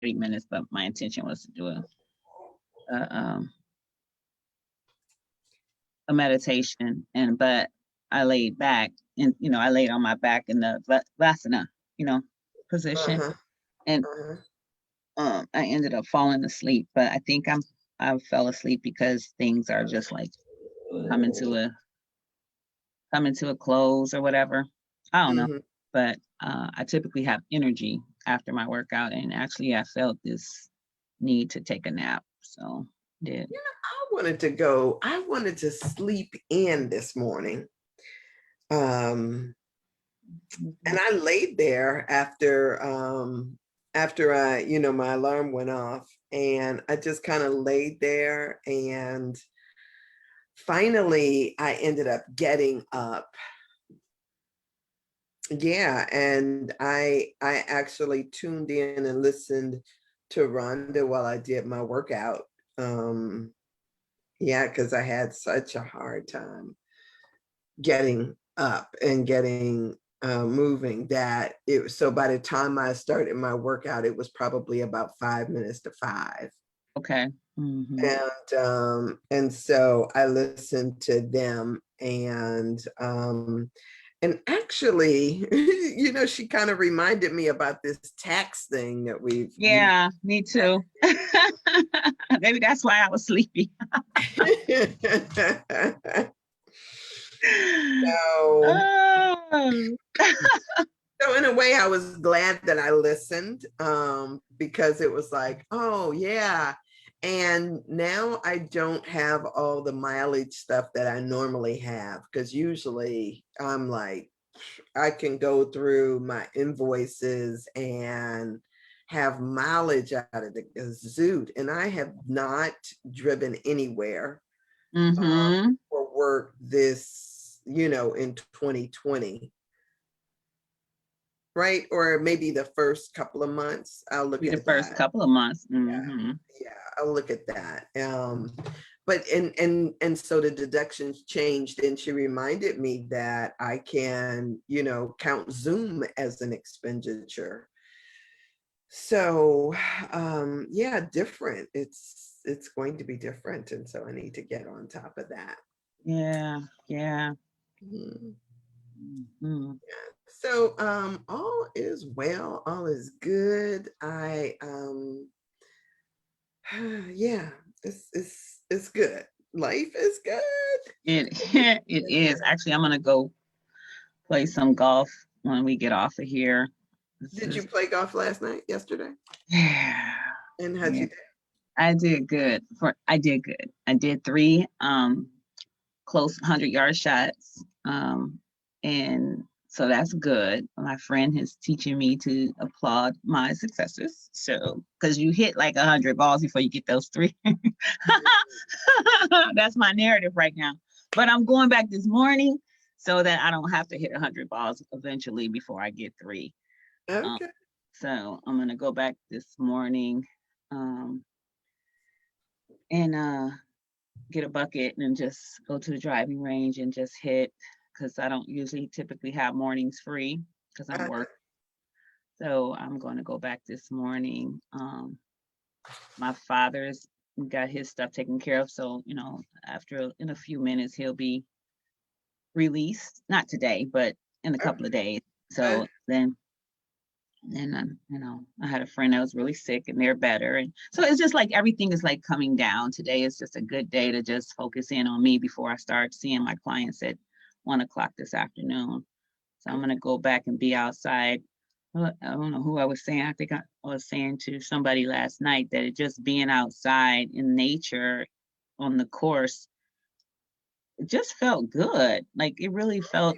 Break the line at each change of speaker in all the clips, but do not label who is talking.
minutes, but my intention was to do a, a meditation, but I laid back, and I laid on my back in the vasana, position,
Uh-huh.
and
Uh-huh.
I ended up falling asleep. But I think I fell asleep because things are just like coming to a close or whatever. I don't know,
Mm-hmm.
but I typically have energy after my workout, and actually I felt this need to take a nap, so did.
I wanted to sleep in this morning. Um,
Mhm.
and I laid there after my alarm went off, and I just kind of laid there, and finally I ended up getting up. Yeah, and I actually tuned in and listened to Rhonda while I did my workout. Um, yeah, because I had such a hard time getting up and getting moving that so by the time I started my workout, it was probably about 5 minutes to 5.
Okay. Hmm.
And so I listened to them, and actually, she kind of reminded me about this tax thing that we've
Yeah, me too. Maybe that's why I was sleepy.
so
Oh.
So in a way, I was glad that I listened, because it was like, oh yeah. And now I don't have all the mileage stuff that I normally have, because usually I'm like, I can go through my invoices and have mileage out of the zoot. And I have not driven anywhere
Mm-hmm.
for work in 2020. Right? Or maybe the first couple of months. I'll look
Be the
at
first
that.
couple of months.
Yeah.
Mm-hmm.
Yeah, I'll look at that. But and so the deductions changed, and she reminded me that I can, count Zoom as an expenditure. So yeah, different. It's going to be different. And so I need to get on top of that.
Yeah, yeah.
Mhm.
Hmm.
So all is well, all is good. I yeah, it's good. Life is good.
It it is. Actually, I'm gonna go play some golf when we get off of here. This
Did you
is
play golf last night, yesterday?
yeah.
And how'd
Yeah.
you do?
I did good. I did good. I did three close 100-yard shots. And so that's good. My friend is teaching me to applaud my successes. So, because you hit like 100 balls before you get those three. That's my narrative right now. But I'm going back this morning so that I don't have to hit 100 balls eventually before I get three. Um,
Okay.
so I'm going to go back this morning, um, and get a bucket and just go to the driving range and just hit, because I don't usually typically have mornings free because I'm
Uh,
work. So I'm going to go back this morning. My father's got his stuff taken care of, so after in a few minutes he'll be released. Not today, but in a couple of days.
okay.
So then I had a friend that was really sick and they're better, and so it's just like everything is like coming down. Today is just a good day to just focus in on me before I start seeing my clients at 1 o'clock this afternoon. So I'm gonna go back and be outside. I don't know who I was saying. I think I was saying to somebody last night that it just being outside in nature on the course, it just felt good. Like it really felt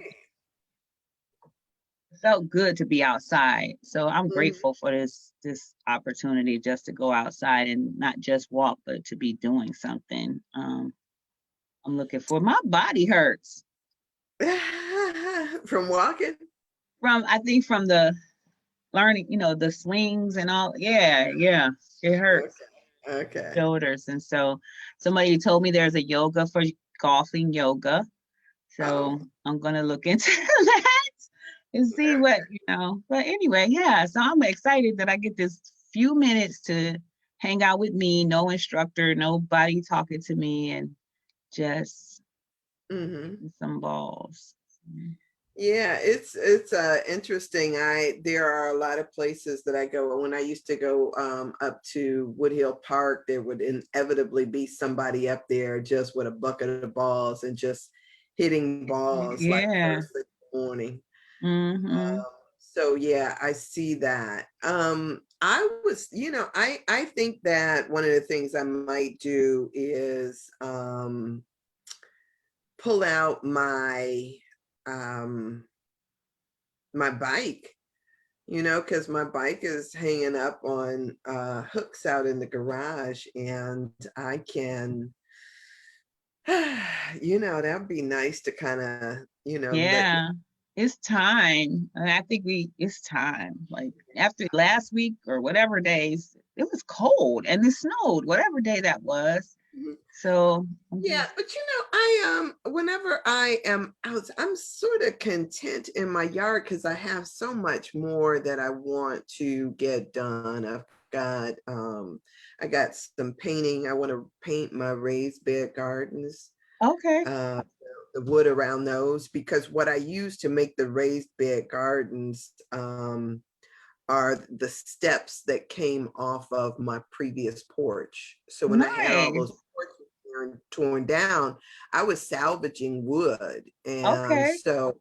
good to be outside. So I'm
Mhm.
grateful for this opportunity just to go outside and not just walk, but to be doing something. I'm looking for my body hurts
From walking?
from I think from the learning, the swings and all. Yeah, yeah, it
Okay.
hurts
Okay.
shoulders, and so somebody told me there's a yoga for golfing yoga.
Oh,
So I'm gonna look into that and see what. But anyway, yeah. So I'm excited that I get this few minutes to hang out with me, no instructor, nobody talking to me, and just some balls.
Yeah, it's interesting. There are a lot of places that I go. When I used to go up to Woodhill Park, there would inevitably be somebody up there just with a bucket of balls and just hitting balls like
Yeah.
first thing in the morning.
Mm-hmm.
So yeah, I see that. I was, I think that one of the things I might do is pull out um my bike, because my bike is hanging up on hooks out in the garage, and I can, that'd be nice to kind of, let
Yeah. It's time. And I think it's time. Like after last week or whatever days, it was cold and it snowed, whatever day that was.
you.
So I'm
Yeah,
just,
but I whenever I am out, I'm sort of content in my yard because I have so much more that I want to get done. I got some painting. I want to paint my raised bed gardens,
okay.
uh the wood around those, because what I use to make the raised bed gardens are the steps that came off of my previous porch. So when I had all those
Nice.
porches torn down, I was salvaging wood. And
Okay.
so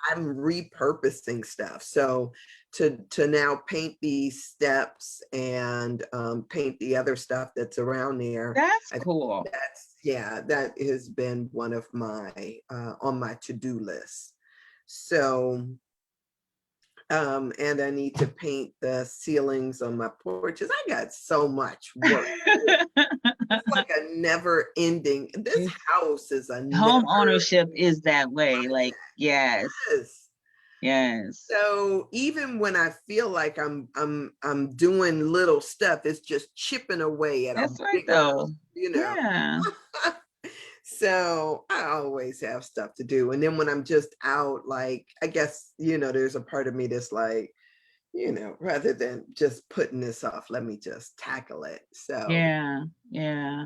I'm repurposing stuff. So to now paint these steps and paint the other stuff that's around there,
That's
I think
cool.
that has been one of my on my to-do list. So and I need to paint the ceilings on my porches. I got so much work. It's like a never ending. This
It's
house is a
home
never
ownership is that way. Like, yes.
endless.
Yes.
So even when I feel like I'm doing little stuff, it's just chipping away at a
That's right
bigger,
though.
you know.
Yeah.
So I always have stuff to do. And then when I'm just out, like, I guess, there's a part of me that's like, rather than just putting this off, let me just tackle it. So
Yeah. Yeah.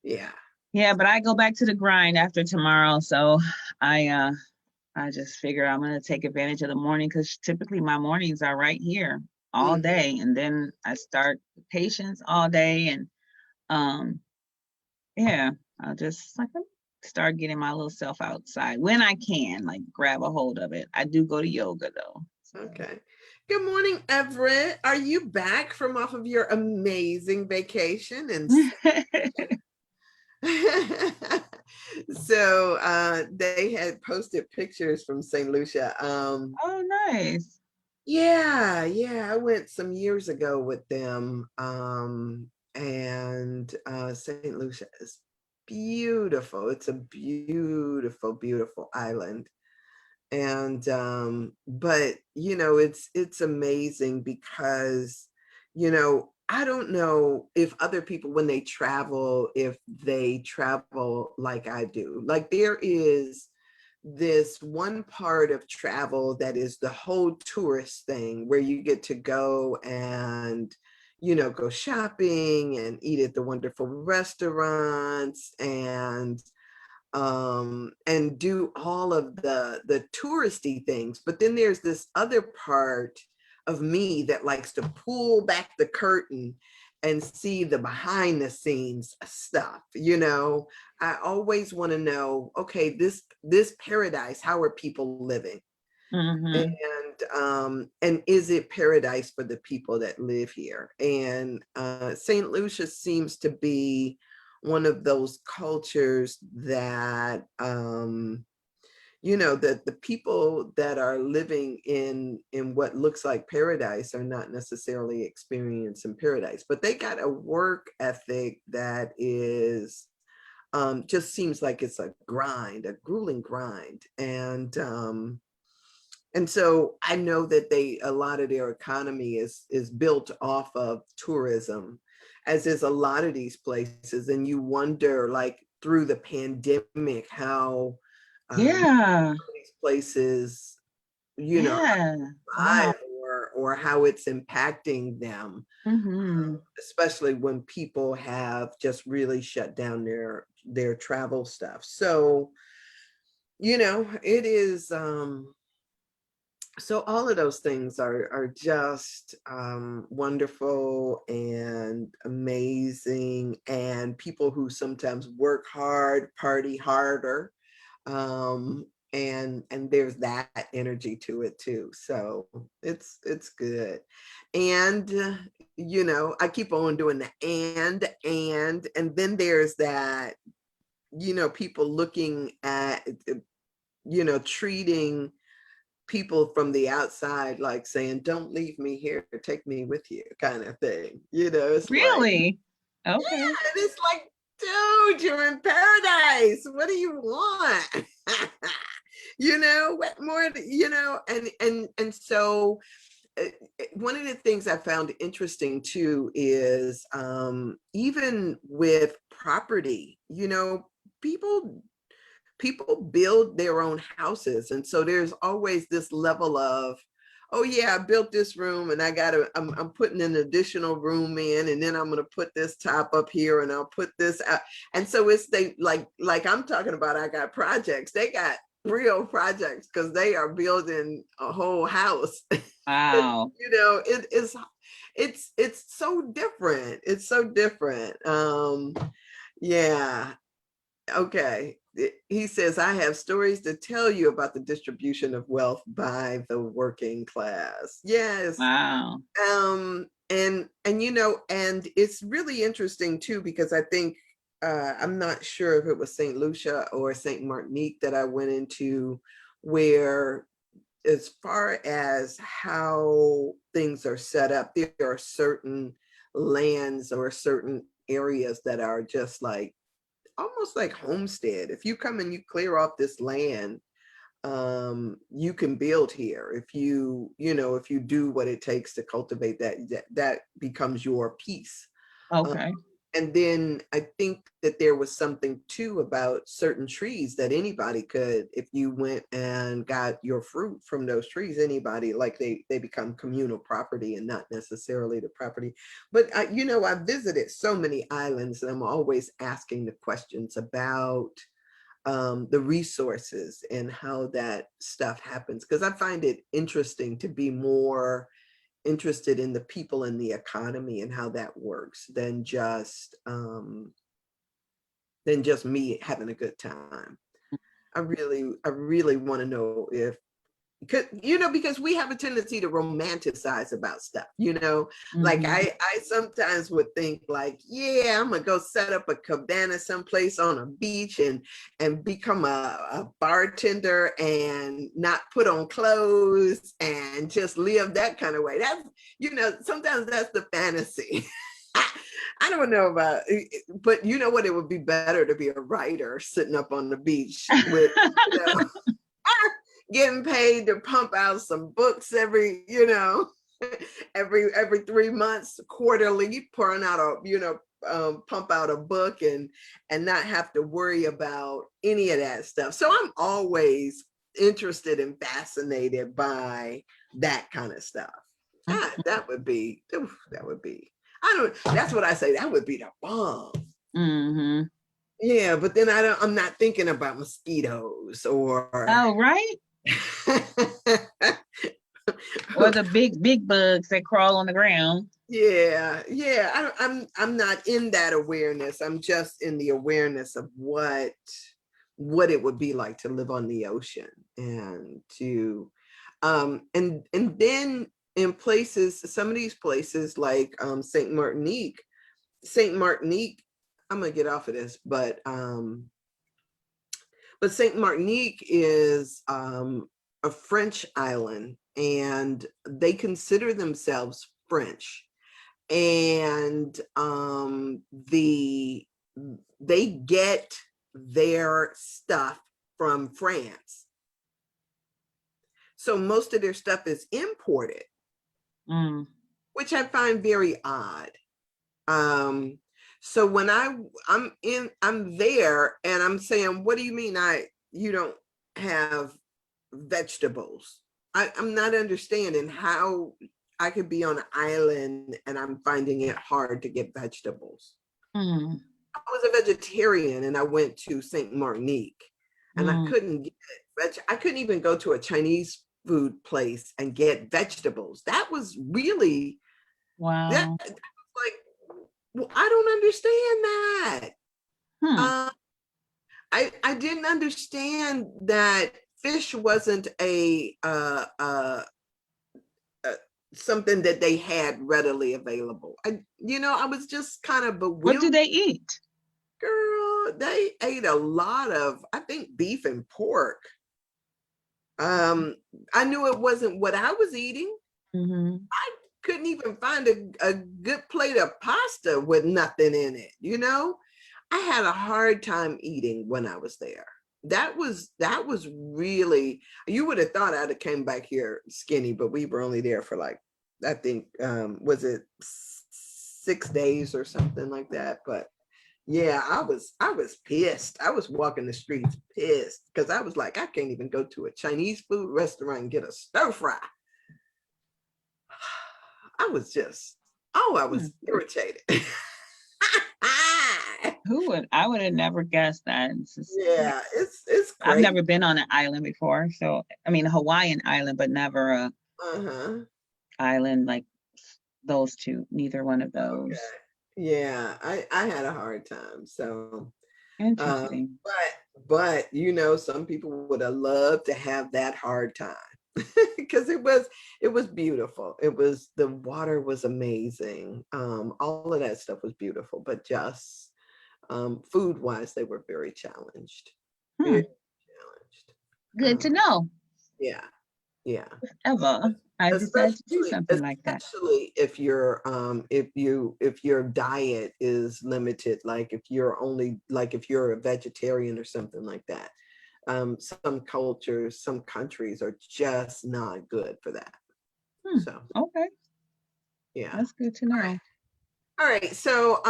yeah.
Yeah, but I go back to the grind after tomorrow. So I uh I just figure I'm gonna take advantage of the morning because typically my mornings are right here all
Mhm.
day. And then I start patients all day and um yeah, I'll just like start getting my little self outside when I can, like grab a hold of it. I do go to yoga though. So
Okay. Good morning, Everett. Are you back from off of your amazing vacation? And so they had posted pictures from St. Lucia.
Oh, nice.
Yeah, I went some years ago with them. And St. Lucia is beautiful. It's a beautiful, beautiful island. And but it's amazing because I don't know if other people, when they travel, if they travel like I do. Like, there is this one part of travel that is the whole tourist thing, where you get to go and go shopping and eat at the wonderful restaurants and do all of the touristy things. But then there's this other part of me that likes to pull back the curtain and see the behind the scenes stuff. I always want to know, okay, this paradise, how are people living?
Mm-hmm.
And is it paradise for the people that live here? And St. Lucia seems to be one of those cultures that that the people that are living in what looks like paradise are not necessarily experiencing paradise, but they got a work ethic that is just seems like it's a grind, a grueling grind. And so I know that a lot of their economy is built off of tourism, as is a lot of these places. And you wonder, like, through the pandemic, how
Yeah.
these places,
Yeah. Wow.
survive or how it's impacting them,
Mm-hmm.
especially when people have just really shut down their travel stuff. So, it is so all of those things are just wonderful and amazing, and people who sometimes work hard party harder, um, and there's that energy to it too. So it's good, and I keep on doing the and then there's that, people looking at treating people from the outside like saying, don't leave me here, take me with you, kind of thing. It's like,
Really?
yeah,
Okay.
and it's like, dude, you're in paradise, what do you want? What more, and so one of the things I found interesting too is even with property, people people build their own houses. And so there's always this level of, oh yeah, I built this room and I'm putting an additional room in, and then I'm going to put this top up here and I'll put this out. And so they like I'm talking about, I got projects, they got real projects because they are building a whole house.
Wow.
It is, it's so different. It's so different. Yeah. Okay. He says, I have stories to tell you about the distribution of wealth by the working class. Yes.
Wow.
And it's really interesting too, because I think I'm not sure if it was St. Lucia or St. Martinique that I went into, where as far as how things are set up, there are certain lands or certain areas that are just like almost like homestead. If you come and you clear off this land, you can build here. If if you do what it takes to cultivate that becomes your piece. Um,
Okay.
and then I think that there was something too about certain trees that anybody could, if you went and got your fruit from those trees, anybody, like they become communal property and not necessarily the property. But I visited so many islands, and I'm always asking the questions about the resources and how that stuff happens, because I find it interesting to be more interested in the people and the economy and how that works than just me having a good time. I really want to know if, because we have a tendency to romanticize about stuff, like
Mm-hmm.
I sometimes would think like, yeah, I'm gonna go set up a cabana someplace on a beach and become a bartender and not put on clothes and just live that kind of way. That's, sometimes that's the fantasy. I don't know about, but you know what, it would be better to be a writer sitting up on the beach with, getting paid to pump out some books every, every 3 months, quarterly, pouring out pump out a book and not have to worry about any of that stuff. So I'm always interested and fascinated by that kind of stuff. That would be, I don't, that's what I say, that would be the bomb.
Mm-hmm.
Yeah, but then I'm not thinking about mosquitoes or
Oh, right. Or the big bugs that crawl on the ground.
yeah. I'm not in that awareness. I'm just in the awareness of what it would be like to live on the ocean, and to and then in places, some of these places like Saint Martinique, I'm gonna get off of this, but Saint Martinique is a French island, and they consider themselves French, and they get their stuff from France. So most of their stuff is imported,
Mm.
which I find very odd. Um, so when I'm there and I'm saying, what do you mean you don't have vegetables? I'm not understanding how I could be on an island and I'm finding it hard to get vegetables.
Mm,
I was a vegetarian and I went to St. Martinique and I
mm,
couldn't get I couldn't even go to a Chinese food place and get vegetables. That was really that
wow.
like, well, I don't understand that.
Hmm.
Uh, I didn't understand that fish wasn't uh, something that they had readily available. I was just kind of
What do
bewildered.
they eat?
Girl, they ate a lot of, I think, beef and pork. I knew it wasn't what I was eating.
Mm-hmm.
I couldn't even find a good plate of pasta with nothing in it, you know? I had a hard time eating when I was there. That was really, you would have thought I'd have came back here skinny, but we were only there for like, I think was it 6 days or something like that. But yeah, I was pissed. I was walking the streets pissed because I was like, I can't even go to a Chinese food restaurant and get a stir fry. I was just, oh, I
Hmm.
was irritated.
I would have never guessed that. It's just,
Yeah, it's
I've
crazy.
never been on an island before. So, I mean, a Hawaiian island, but never a
Uh-huh.
island like those two, neither one of
Okay.
those.
Yeah, I had a hard time. So,
Interesting.
but some people would have loved to have that hard time because it was beautiful. The water was amazing. All of that stuff was beautiful, but just food wise, they were very challenged. Very
Hmm.
challenged.
Good to
Um,
know.
yeah, yeah.
Ever I decide to do
especially
something like that.
especially if your diet is limited, like if you're a vegetarian or something like that. Some cultures, some countries are just not good for that.
Hmm.
So
Okay,
yeah.
that's good to know.
All right, so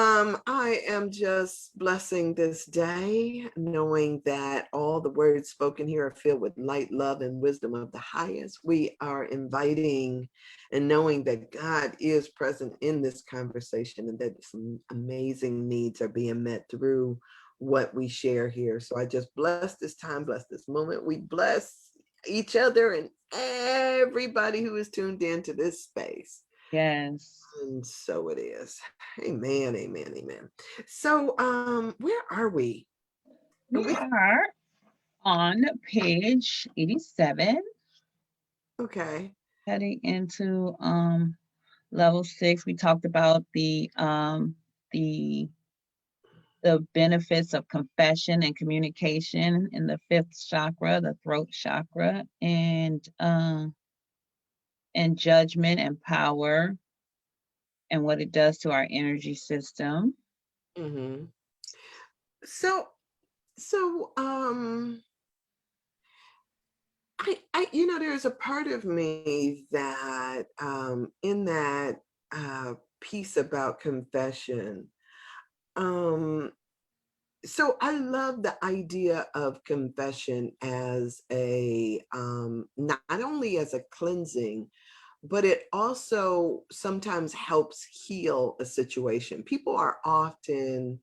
I am just blessing this day, knowing that all the words spoken here are filled with light, love, and wisdom of the highest. We are inviting and knowing that God is present in this conversation and that some amazing needs are being met through what we share here. So I just bless this time, bless this moment. We bless each other and everybody who is tuned into this space.
Yes,
And so it is. Amen, amen, amen. So where are we? Are
we
we
are on page 87,
okay?
heading into level 6. We talked about the the benefits of confession and communication in the fifth chakra, the throat chakra, and judgment and power and what it does to our energy system.
Mm-hmm. So so there's a part of me that in that piece about confession, um so I love the idea of confession as a not only as a cleansing, but it also sometimes helps heal a situation. People are often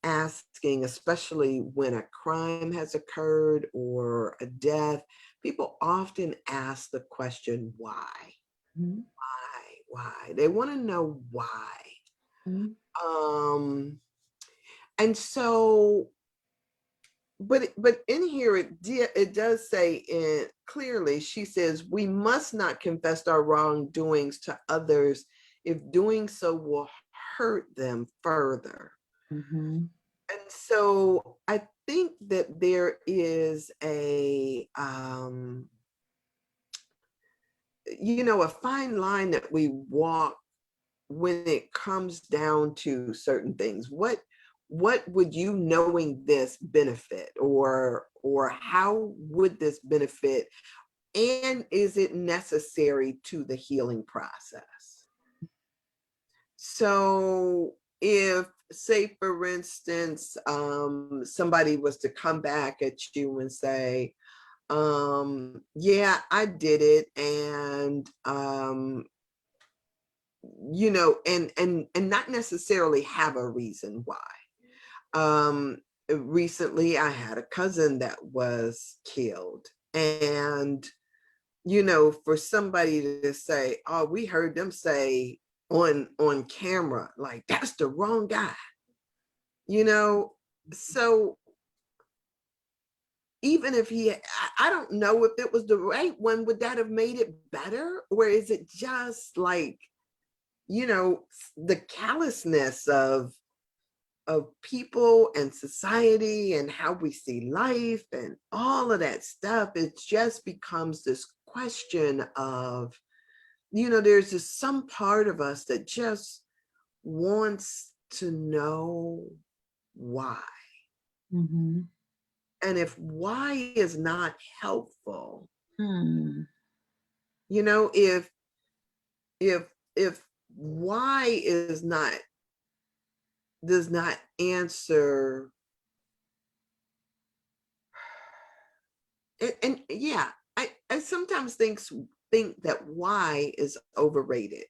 asking, especially when a crime has occurred or a death, people often ask the question, why?
Mhm,
Why? They want to know why.
mhm,
Um, and so but in here it does say in clearly, she says we must not confess our wrongdoings to others if doing so will hurt them further.
mhm.
And so I think that there is a fine line that we walk when it comes down to certain things. What would you, knowing this, benefit, or how would this benefit, and is it necessary to the healing process? So if, say for instance, somebody was to come back at you and say, yeah, I did it, and and not necessarily have a reason why. Recently I had a cousin that was killed, and for somebody to say, oh, we heard them say on camera, like, that's the wrong guy, so even if I don't know if it was the right one, would that have made it better? Or is it just like, the callousness of people and society and how we see life and all of that stuff? It just becomes this question of, there's just some part of us that just wants to know why.
Mm-hmm.
And if why is not helpful,
Hmm.
if if if why does not answer, and yeah, I sometimes think that why is overrated.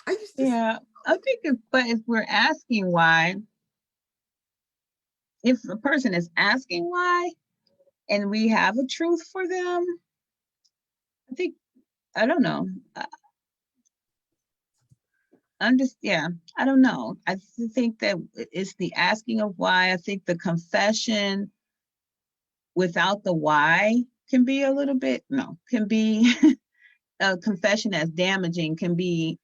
I used to
Yeah, I think but if we're asking why, if a person is asking why and we have a truth for them, I think, I don't know. I'm just, yeah, I don't know. I think that it's the asking of why. I think the confession without the why can be a little bit, no, can be a confession that's damaging, can be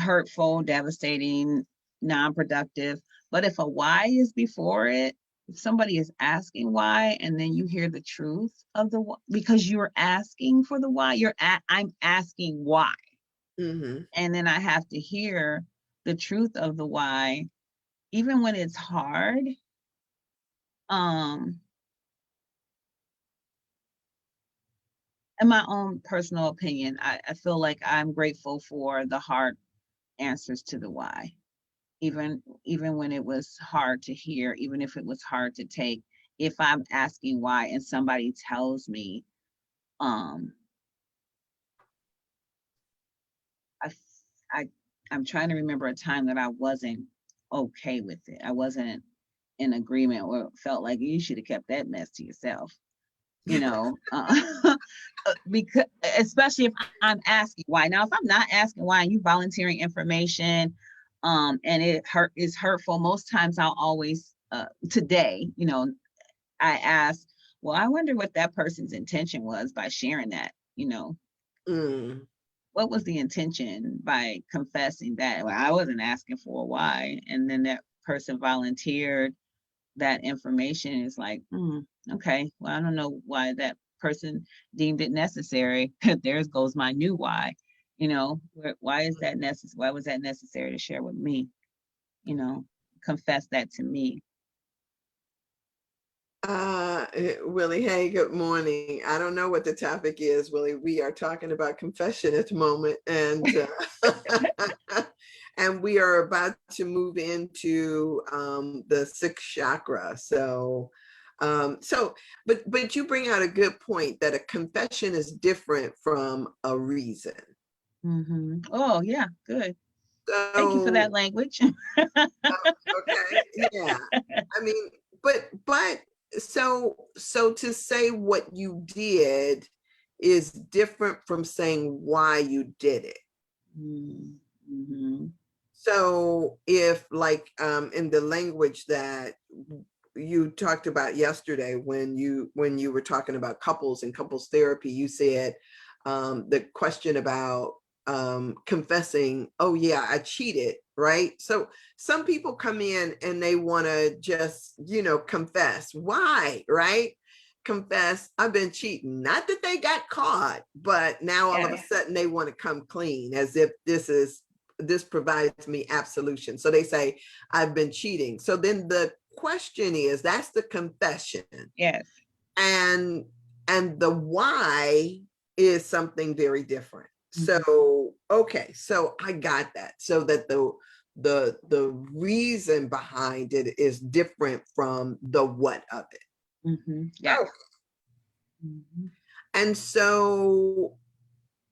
hurtful, devastating, non-productive. But if a why is before it, if somebody is asking why, and then you hear the truth of the because you're asking for the why, I'm asking why,
mm-hmm.
and then I have to hear the truth of the why, even when it's hard. Um, in my own personal opinion, I feel like I'm grateful for the hard answers to the why, even when it was hard to hear, even if it was hard to take. If I'm asking why and somebody tells me, um, I, I, I'm trying to remember a time that I wasn't okay with it. I wasn't in agreement, or felt like you should have kept that mess to yourself. Because especially if I'm asking why. Now, if I'm not asking why and you volunteering information, and is hurtful, most times I'll always today, I ask, well, I wonder what that person's intention was by sharing that.
Mm.
What was the intention by confessing that? Well, I wasn't asking for a why, and then that person volunteered that information. Is like, okay, well, I don't know why that person deemed it necessary. There goes my new why. Why is that necessary? Why was that necessary to share with me? Confess that to me.
Willie, hey, good morning. I don't know what the topic is, Willie. We are talking about confession at the moment, and and we are about to move into the sixth chakra. But you bring out a good point that a confession is different from a reason.
Mm-hmm. Oh, yeah, good. Thank you for
So
that language.
okay, yeah. I mean, but so to say what you did is different from saying why you did it.
Mm-hmm.
So if like in the language that you talked about yesterday when you were talking about couples and couples therapy, you said the question about confessing, oh yeah, I cheated, right? So some people come in and they want to just, confess. Why, right? Confess, I've been cheating. Not that they got caught, but now all of a sudden they want to come clean as if this provides me absolution. So they say, I've been cheating. So then the question is, that's the confession.
Yes.
And the why is something very different.
Mm-hmm.
So, okay, so I got that. So that the reason behind it is different from the what of it.
Mm-hmm. Yes.
Oh,
Mm-hmm.
and so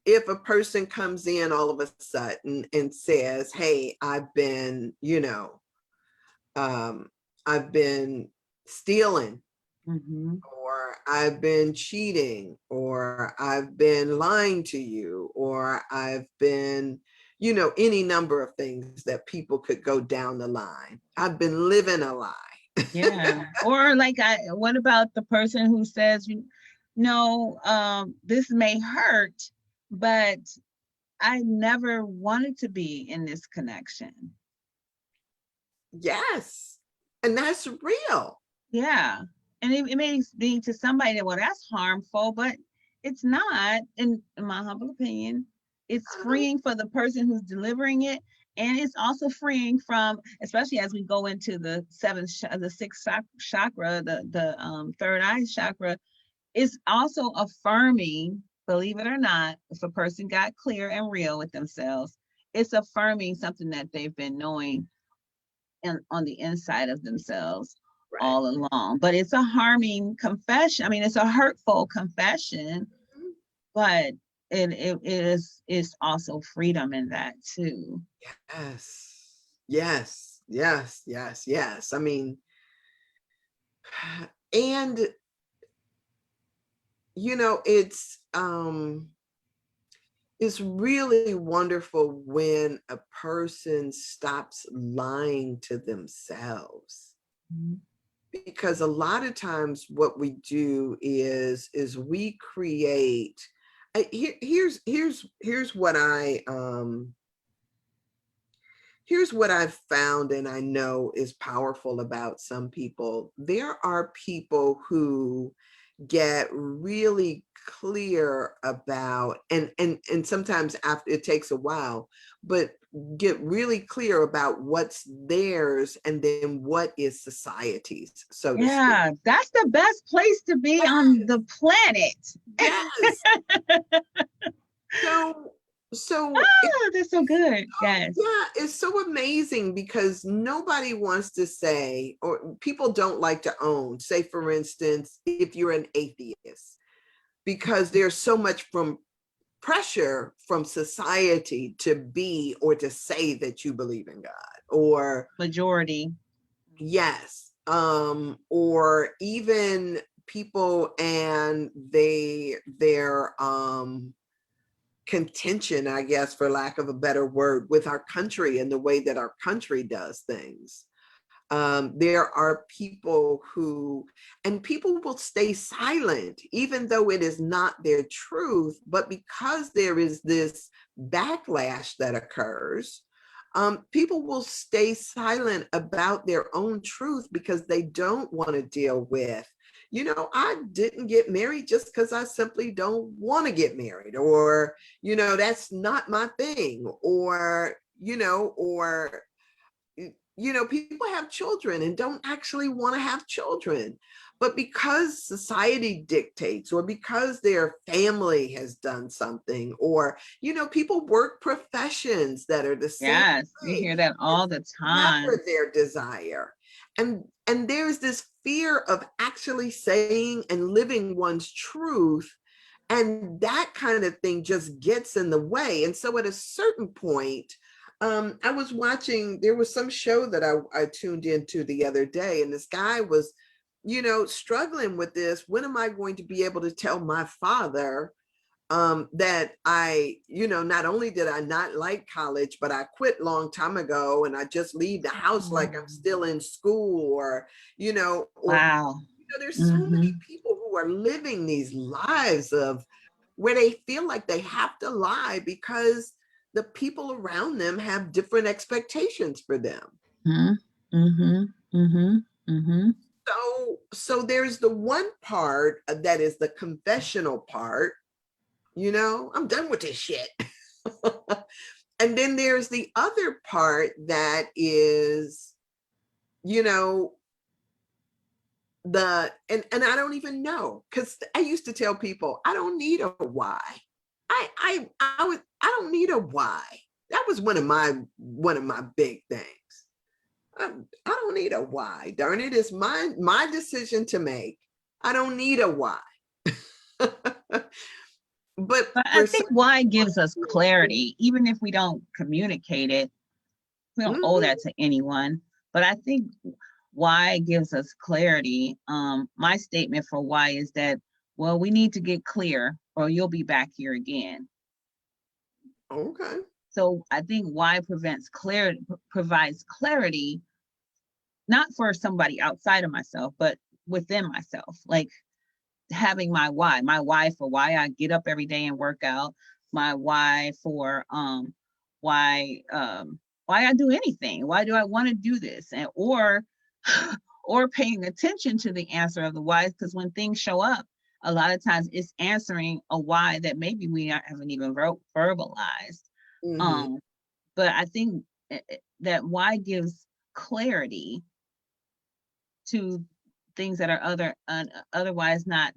if a person comes in all of a sudden and says, hey, um, I've been stealing,
Mm-hmm.
or I've been cheating, or I've been lying to you, or I've been, any number of things that people could go down the line. I've been living a lie.
Yeah. Or like what about the person who says, this may hurt, but I never wanted to be in this connection.
Yes. And that's real.
Yeah. And it may be to somebody that, well, that's harmful, but it's not, in my humble opinion. It's freeing for the person who's delivering it. And it's also freeing from, especially as we go into the sixth chakra, the third eye chakra, it's also affirming, believe it or not, if a person got clear and real with themselves, it's affirming something that they've been knowing on the inside of themselves
Right.
all along. But it's a harming confession. I mean, it's a hurtful confession, but it is also freedom in that too.
Yes. Yes. Yes. Yes. Yes. I mean, and it's really wonderful when a person stops lying to themselves,
Mhm.
because a lot of times what we do is we create here's what I've found, and I know is powerful about some people. There are people who get really clear about, and sometimes after, it takes a while, but get really clear about what's theirs and then what is society's, so to speak.
Yeah, that's the best place to be on the planet.
Yes. So so
Oh, that's so good. Yes.
yeah, it's so amazing because nobody wants to say, or people don't like to own, say, for instance, if you're an atheist, because there's so much from pressure from society to be or to say that you believe in God, or
Majority.
yes, or even people and their contention, I guess, for lack of a better word, with our country and the way that our country does things. There are people and people will stay silent, even though it is not their truth, but because there is this backlash that occurs, people will stay silent about their own truth because they don't want to deal with, I didn't get married just because I simply don't want to get married, or, that's not my thing, or people have children and don't actually want to have children. But because society dictates, or because their family has done something, or, people work professions that are the same
Yes, you
way,
hear that all the
it's
time.
never their desire. And there's this fear of actually saying and living one's truth. And that kind of thing just gets in the way. And so at a certain point, I was watching, there was some show that I tuned into the other day, and this guy was, struggling with this. When am I going to be able to tell my father that not only did I not like college, but I quit long time ago, and I just leave the house like I'm still in school, or
Wow.
there's so many
Mm-hmm.
people who are living these lives of where they feel like they have to lie because the people around them have different expectations for them.
Mm-hmm. Mm-hmm. Mm-hmm. Mm-hmm.
So there's the one part that is the confessional part, I'm done with this shit. And then there's the other part that is, you know, and I don't even know, because I used to tell people I don't need a why. I don't need a why. That was one of my big things. I don't need a why. Darn it, it's my decision to make. I don't need a why. but
But I
for
think
some
why gives us
people,
clarity, even if we don't communicate it, we don't owe
mhm,
that to anyone. But I think why gives us clarity. My statement for why is that, well, we need to get clear or you'll be back here again.
okay.
So I think why provides clarity, not for somebody outside of myself, but within myself. Like having my why for why I get up every day and work out, my why for why why I do anything. Why do I want to do this? And or paying attention to the answer of the why, because when things show up, a lot of times it's answering a why that maybe we haven't even verbalized.
Hmm.
Um, but I think that why gives clarity to things that are otherwise not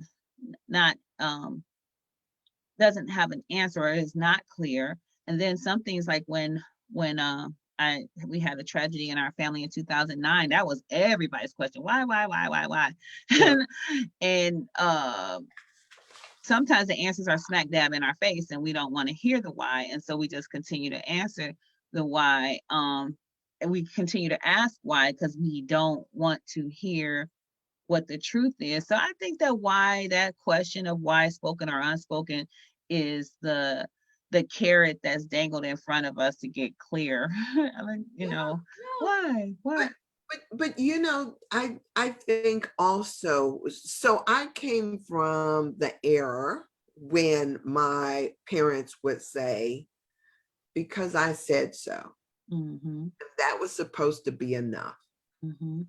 doesn't have an answer or is not clear. And then some things like when I we had a tragedy in our family in 2009, that was everybody's question. Why?
Yeah.
And sometimes the answers are smack dab in our face and we don't want to hear the why. And so we just continue to answer the why. And we continue to ask why because we don't want to hear what the truth is. So I think that why that question of why spoken or unspoken is the carrot that's dangled in front of us to get clear. I mean,
Yeah. No.
why? Why?
But I think also, so I came from the era when my parents would say, because I said so.
Mm-hmm.
That was supposed to be enough.
Mm-hmm.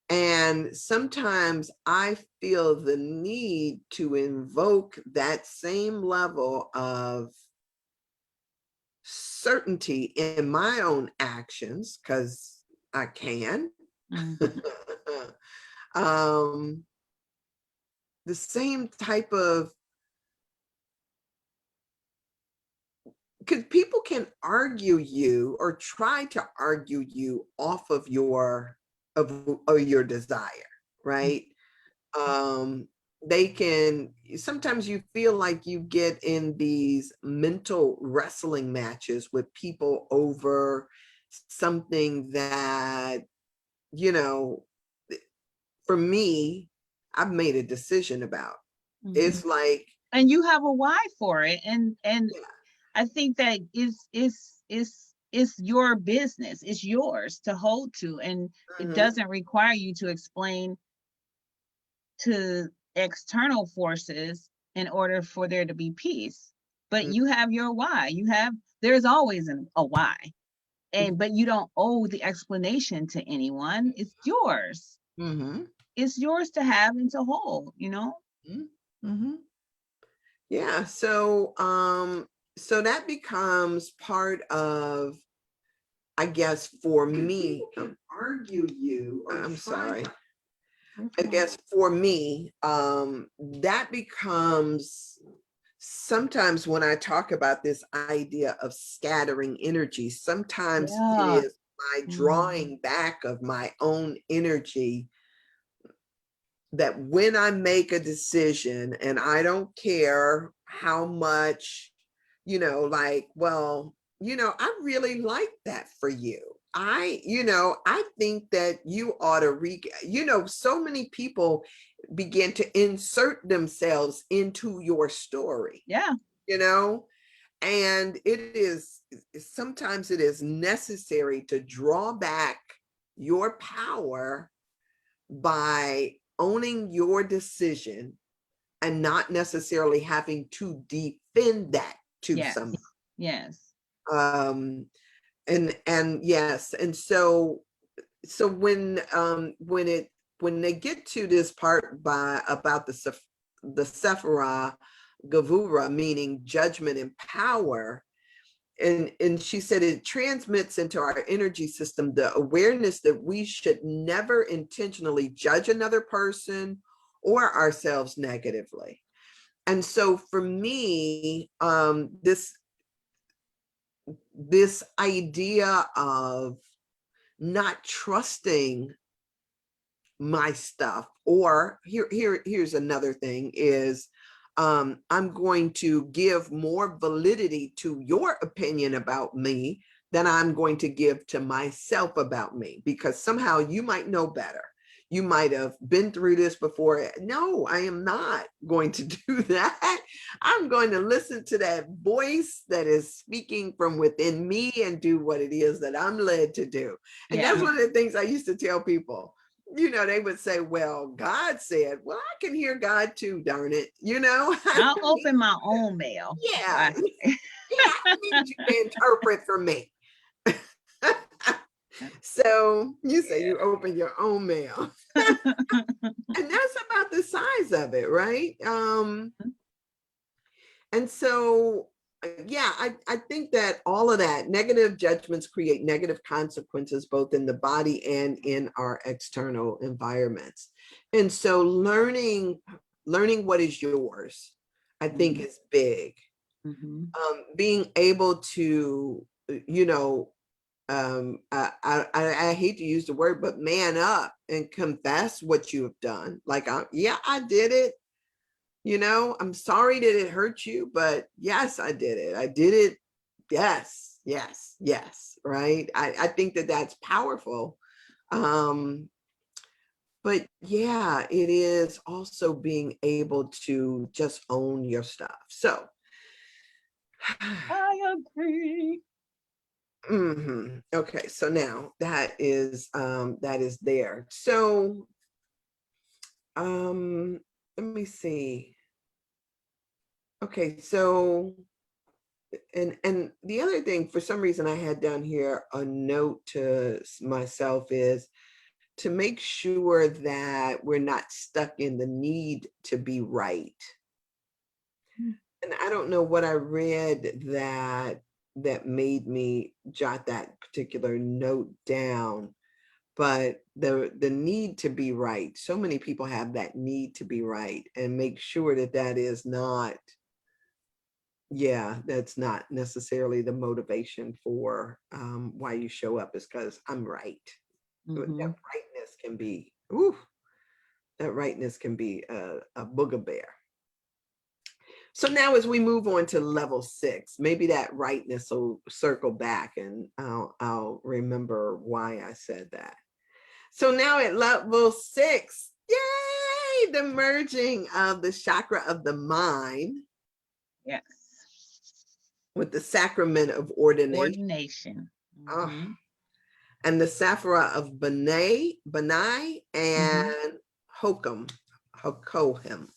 And sometimes I feel the need to invoke that same level of certainty in my own actions because I can.
Mm-hmm.
um, the same type of, because people can argue you or try to argue you off of of your desire, right? um they can, sometimes you feel like you get in these mental wrestling matches with people over something that, you know, for me, I've made a decision about.
Mm-hmm.
It's like,
And you have a why for it, and
yeah,
I think that is your business. It's yours to hold to, and it
mhm,
doesn't require you to explain to external forces in order for there to be peace. But you have your why. There's always a why. And but you don't owe the explanation to anyone. It's yours.
mhm,
It's yours to have and to hold.
mhm, mhm. Yeah, so that becomes part of, I guess, for me, argue you, or I'm sorry. I guess for me, that becomes, sometimes when I talk about this idea of scattering energy, sometimes it
Yeah.
is my
Mm,
drawing back of my own energy, that when I make a decision, and I don't care how much, like, well, I really like that for you. I think that you ought to so many people begin to insert themselves into your story,
yeah.
you know, and sometimes it is necessary to draw back your power by owning your decision and not necessarily having to defend that to
Yes.
someone.
Yes.
Um, and yes, and so when they get to this part by about the Sephirah Gavura, meaning judgment and power, and she said it transmits into our energy system the awareness that we should never intentionally judge another person or ourselves negatively. And so for me, this idea of not trusting my stuff, or here's another thing is, I'm going to give more validity to your opinion about me than I'm going to give to myself about me, because somehow you might know better. You might have been through this before. No, I am not going to do that. I'm going to listen to that voice that is speaking from within me and do what it is that I'm led to do. And
Yeah.
that's one of the things I used to tell people. You know, they would say, well, God said, well, I can hear God too, darn it. You know,
I'll open my own mail.
yeah, yeah, I need you to interpret for me. So you say you open your own mail. And that's about the size of it, right? And so, yeah, I think that all of that negative judgments create negative consequences, both in the body and in our external environments. And so learning what is yours, I think is big. Being able to, you know, I hate to use the word, but man up and confess what you have done. Like, yeah, I did it. You know, I'm sorry that it hurt you, but yes, I did it. I did it. Yes, yes, yes. Right. I think that that's powerful. But yeah, it is also being able to just own your stuff. So
I agree.
okay, so now that is there. So let me see. Okay, so and the other thing, for some reason I had down here a note to myself, is to make sure that we're not stuck in the need to be right. And I don't know what I read that made me jot that particular note down, but the need to be right, so many people have that need to be right, and make sure that that is not, yeah, that's not necessarily the motivation for why you show up, is because I'm right. That rightness can be, ooh, that rightness can be a booger bear. So now as we move on to level 6, maybe that rightness will circle back, and I'll remember why I said that. So now at level 6, yay, the merging of the chakra of the mind.
Yes.
With the sacrament of ordination. And the Saphira of Benai and Hokum. Hokum.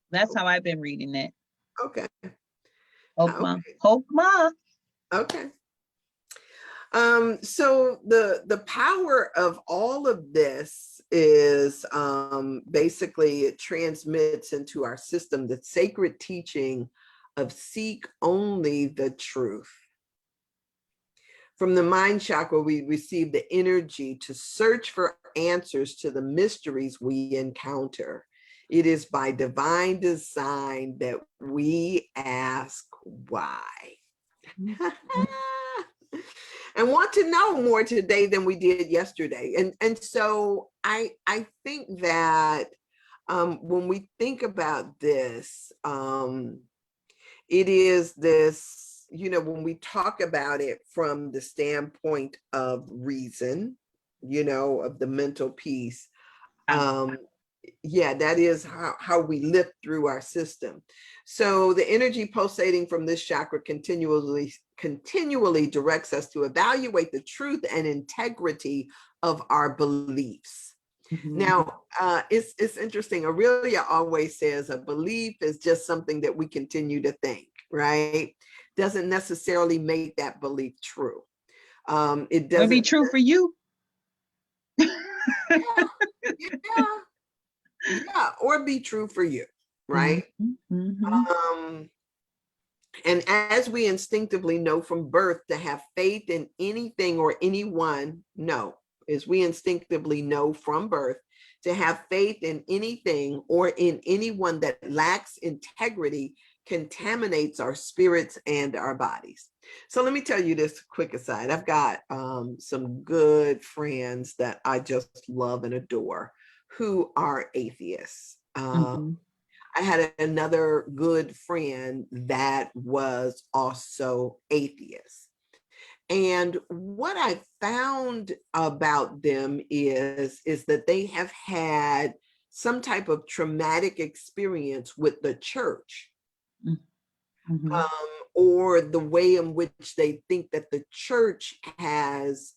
That's how I've been reading it.
Okay.
Hokma. Hokma.
Okay. So the power of all of this is basically it transmits into our system the sacred teaching of seek only the truth. From the mind chakra, we receive the energy to search for answers to the mysteries we encounter. It is by divine design that we ask why. And want to know more today than we did yesterday. And so I think that when we think about this, it is this, you know, when we talk about it from the standpoint of reason, you know, of the mental piece, yeah, that is how we lift through our system. So the energy pulsating from this chakra continually directs us to evaluate the truth and integrity of our beliefs. Now, it's interesting. Aurelia always says a belief is just something that we continue to think, right? Doesn't necessarily make that belief true. It doesn't
be true for you.
Yeah, or be true for you, right? And as we instinctively know from birth to have faith in anything or anyone, as we instinctively know from birth to have faith in anything or in anyone that lacks integrity contaminates our spirits and our bodies. So let me tell you this quick aside. I've got some good friends that I just love and adore who are atheists.
Mm-hmm.
I had another good friend that was also atheist. And what I found about them is that they have had some type of traumatic experience with the church,
Mm-hmm.
or the way in which they think that the church has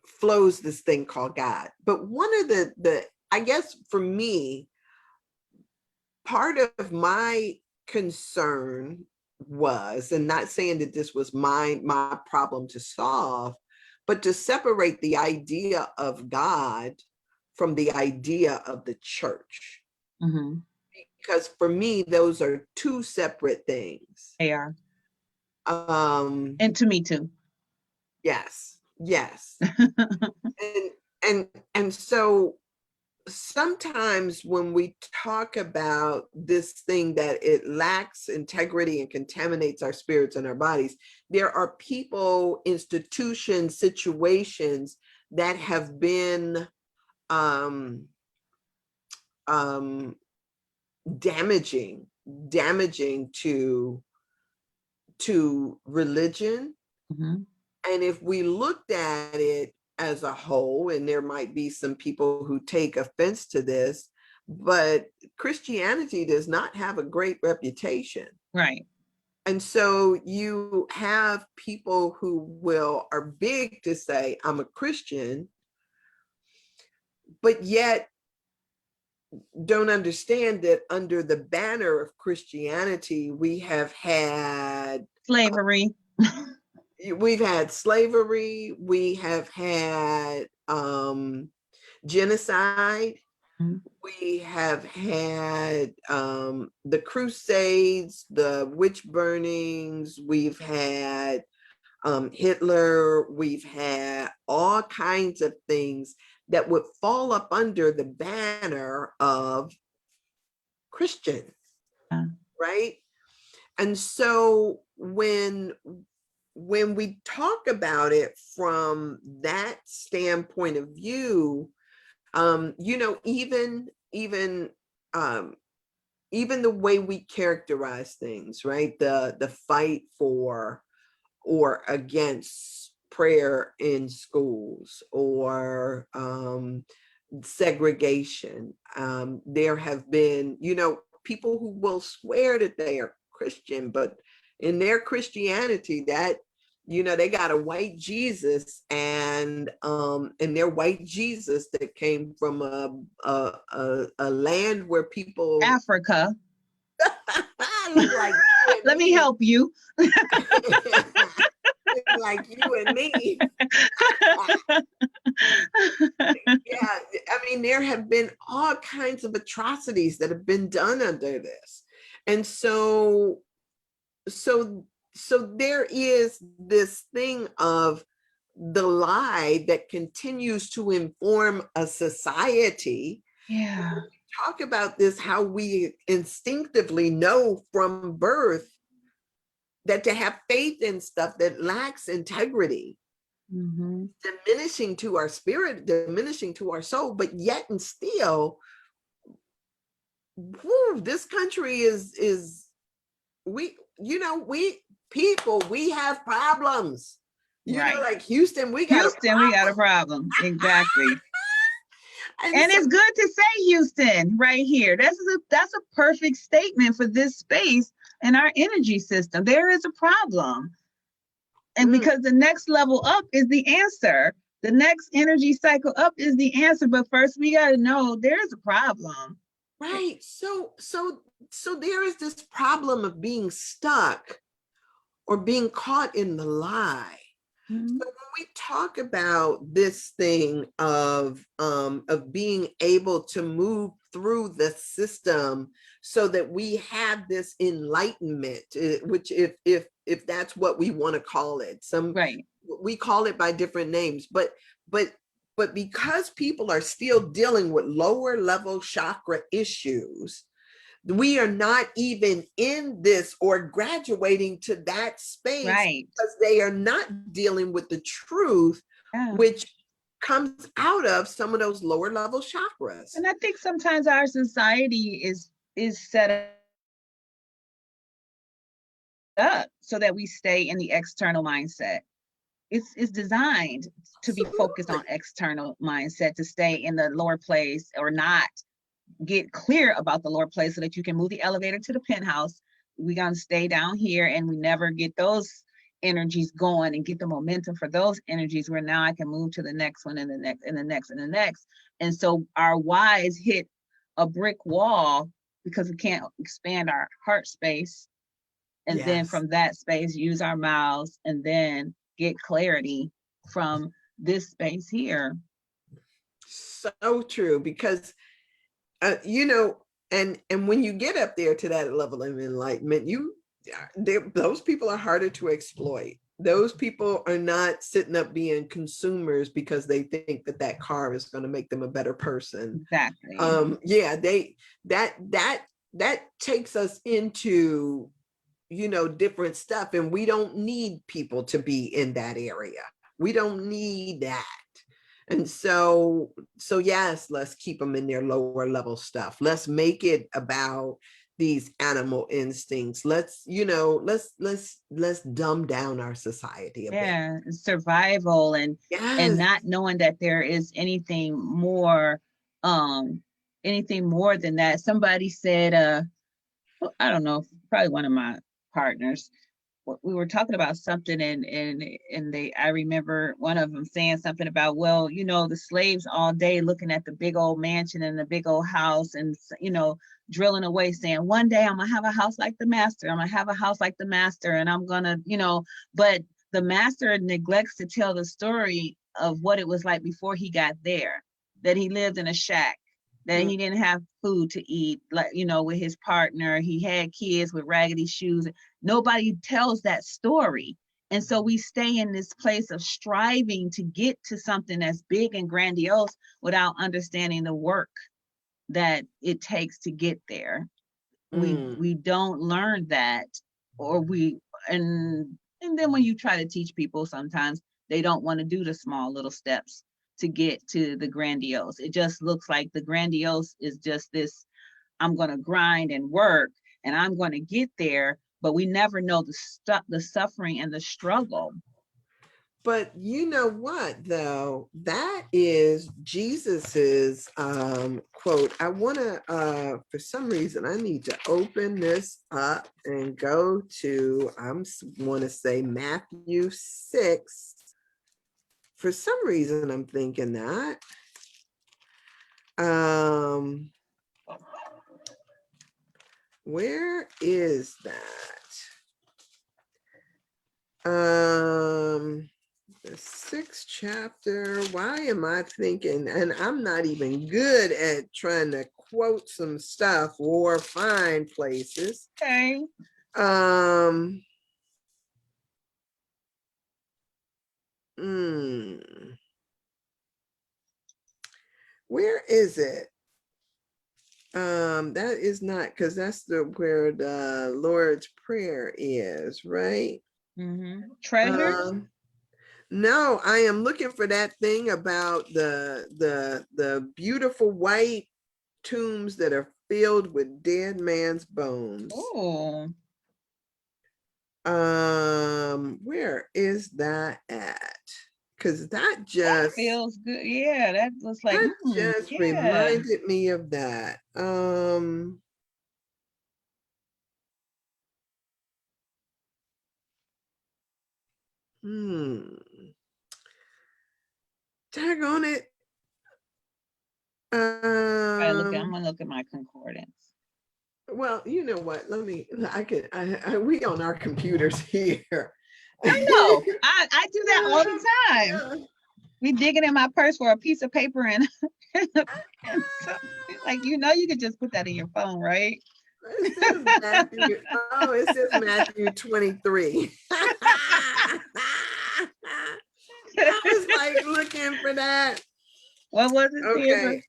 flows this thing called God. But one of the I guess for me, part of my concern was, and not saying that this was my problem to solve, but to separate the idea of God from the idea of the church.
Mm-hmm.
Because for me, those are two separate things.
They are.
Um,
And to me too.
yes, yes. And and so sometimes when we talk about this thing that it lacks integrity and contaminates our spirits and our bodies, there are people, institutions, situations that have been um, um, damaging to religion.
Mm-hmm.
And if we looked at it as a whole, and there might be some people who take offense to this, but Christianity does not have a great reputation.
Right.
And so you have people who are big to say, I'm a Christian, but yet don't understand that under the banner of Christianity,
Slavery.
we've had slavery, we have had genocide,
Mm-hmm.
we have had the Crusades, the witch burnings, we've had Hitler, we've had all kinds of things that would fall up under the banner of Christian,
Yeah.
right? And so when we talk about it from that standpoint of view, even um, even the way we characterize things, right? The fight for or against prayer in schools, or segregation. There have been, people who will swear that they are Christian, but in their Christianity, that they got a white Jesus, and their white Jesus that came from a land where people
Africa.
look like you and
Let me
me.
help you.
Like you and me. Yeah, I mean, there have been all kinds of atrocities that have been done under this. And so so there is this thing of the lie that continues to inform a society.
Yeah.
Talk about this, how we instinctively know from birth that to have faith in stuff that lacks integrity,
Mm-hmm.
diminishing to our spirit, diminishing to our soul, but yet and still, this country is we people, we have problems.
Right.
Like Houston, we got a
Houston, we got a
problem.
problem. Exactly.
And
And
so,
it's good to say Houston right here. That's a perfect statement for this space and our energy system. There is a problem. And because the next level up is the answer. The next energy cycle up is the answer. But first we gotta know there's a problem.
right. So there is this problem of being stuck or being caught in the lie.
Mm-hmm.
So when we talk about this thing of being able to move through the system so that we have this enlightenment, which if that's what we want to call it,
Right.
we call it by different names, but because people are still dealing with lower level chakra issues, we are not even in this or graduating to that space
Right.
because they are not dealing with the truth,
Yeah.
which comes out of some of those lower level chakras.
And I think sometimes our society is set up so that we stay in the external mindset. It's designed to be focused on
Absolutely.
external mindset, to stay in the lower place or not get clear about the lower place so that you can move the elevator to the penthouse. We're going to stay down here and we never get those energies going and get the momentum for those energies where now I can move to the next one and the next and the next and the next. And so our whys hit a brick wall because we can't expand our heart space. And then
Yes.
from that space, use our mouths and then get clarity from this space here.
So true, because you know, and when you get up there to that level of enlightenment, those people are harder to exploit. Those people are not sitting up being consumers because they think that that car is going to make them a better person.
Exactly.
Yeah, that takes us into, you know, different stuff, and we don't need people to be in that area. We don't need that. And so yes, let's keep them in their lower level stuff. Let's make it about these animal instincts. Let's, you know, let's dumb down our society a bit.
Yeah, survival and
Yes.
not knowing that there is um anything more than that. Somebody said I don't know, probably one of my partners, we were talking about something and they I remember one of them saying something about, well, you know, the slaves all day looking at the big old mansion and the big old house and, you know, drilling away saying one day I'm gonna have a house like the master, I'm gonna have a house like the master, and I'm gonna, you know, but the master neglects to tell the story of what it was like before he got there, that he lived in a shack, that he didn't have food to eat, like, you know, with his partner, he had kids with raggedy shoes. Nobody tells that story. And so we stay in this place of striving to get to something that's big and grandiose without understanding the work that it takes to get there. We don't learn that, or we and then when you try to teach people, sometimes they don't want to do the small little steps to get to the grandiose. It just looks like the grandiose is just this, I'm going to grind and work and I'm going to get there, but we never know the suffering and the struggle.
But you know what, though? That is Jesus's quote. I want to, for some reason, I need to open this up and go to, I want to say Matthew 6. For some reason, I'm thinking that. Where is that? The 6th chapter. Why am I thinking? And I'm not even good at trying to quote some stuff or find places.
Okay.
Hmm. Where is it? That is not, because that's where the Lord's Prayer is, right?
Treasures.
No, I am looking for that thing about the beautiful white tombs that are filled with dead man's bones.
Oh,
Where is that at? Because that
that
just
feels good. Yeah, that was like, yeah.
reminded me of that. Tag on it.
I'm gonna look at my concordance.
Well, you know what? We on our computers here.
I know. I do that all the time. We digging in my purse for a piece of paper and, and like, you know, you could just put that in your phone, right?
It says Matthew. Oh, it says Matthew 23. I was like looking for that.
What was it?
Okay.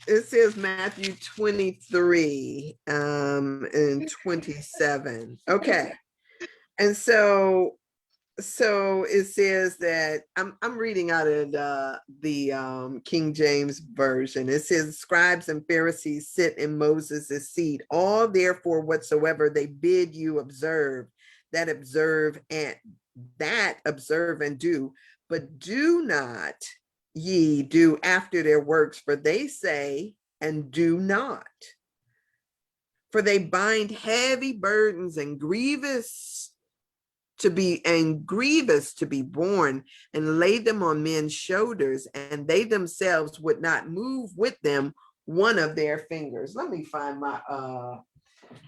It says Matthew 23 and 27. Okay. And so So it says that I'm reading out of the King James version. It says, "Scribes and Pharisees sit in Moses' seat. All therefore whatsoever they bid you observe, that observe and do, but do not ye do after their works, for they say and do not. For they bind heavy burdens grievous to be borne, and lay them on men's shoulders, and they themselves would not move with them one of their fingers." Let me find my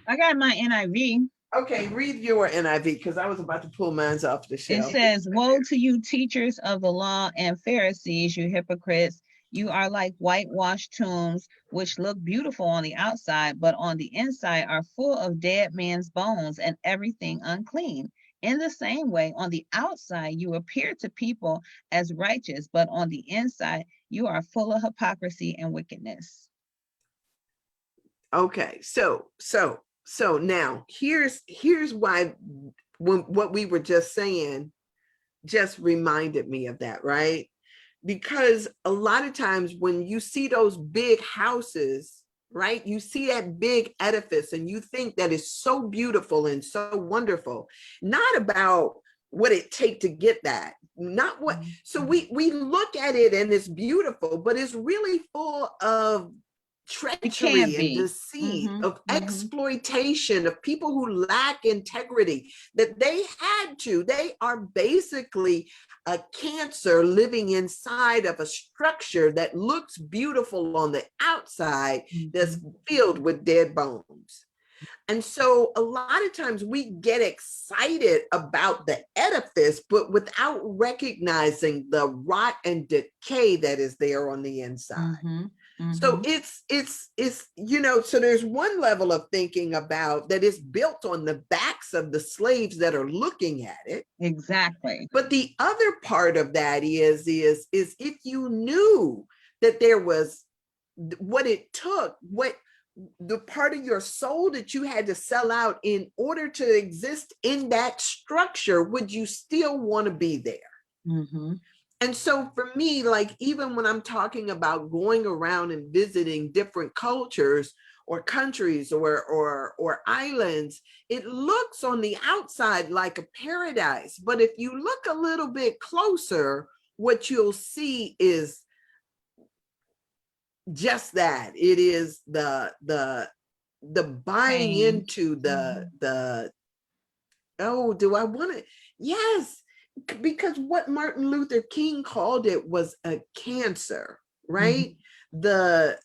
I got my NIV.
okay, read your NIV, because I was about to pull mine off the
It
shelf.
says, "Woe to you, teachers of the law and Pharisees, you hypocrites! You are like whitewashed tombs, which look beautiful on the outside, but on the inside are full of dead men's bones and everything unclean. In the same way, on the outside, you appear to people as righteous, but on the inside, you are full of hypocrisy and wickedness."
Okay, so now here's why, what we were just saying just reminded me of that, right? Because a lot of times when you see those big houses, right, you see that big edifice and you think that is so beautiful and so wonderful, not about what it take to get that, not what. So we look at it and it's beautiful, but it's really full of
It can't
treachery and
be.
deceit, of exploitation, of people who lack integrity, that they are basically a cancer living inside of a structure that looks beautiful on the outside, that's filled with dead bones. And so a lot of times we get excited about the edifice, but without recognizing the rot and decay that is there on the inside. So it's so there's one level of thinking about that is built on the backs of the slaves that are looking at it.
Exactly.
But the other part of that is if you knew that there was what it took, what the part of your soul that you had to sell out in order to exist in that structure, would you still want to be there? And so for me, like, even when I'm talking about going around and visiting different cultures or countries or islands, it looks on the outside like a paradise. But if you look a little bit closer, what you'll see is just that. It is the buying into the oh, do I want to? Yes, because what Martin Luther King called it was a cancer, right? That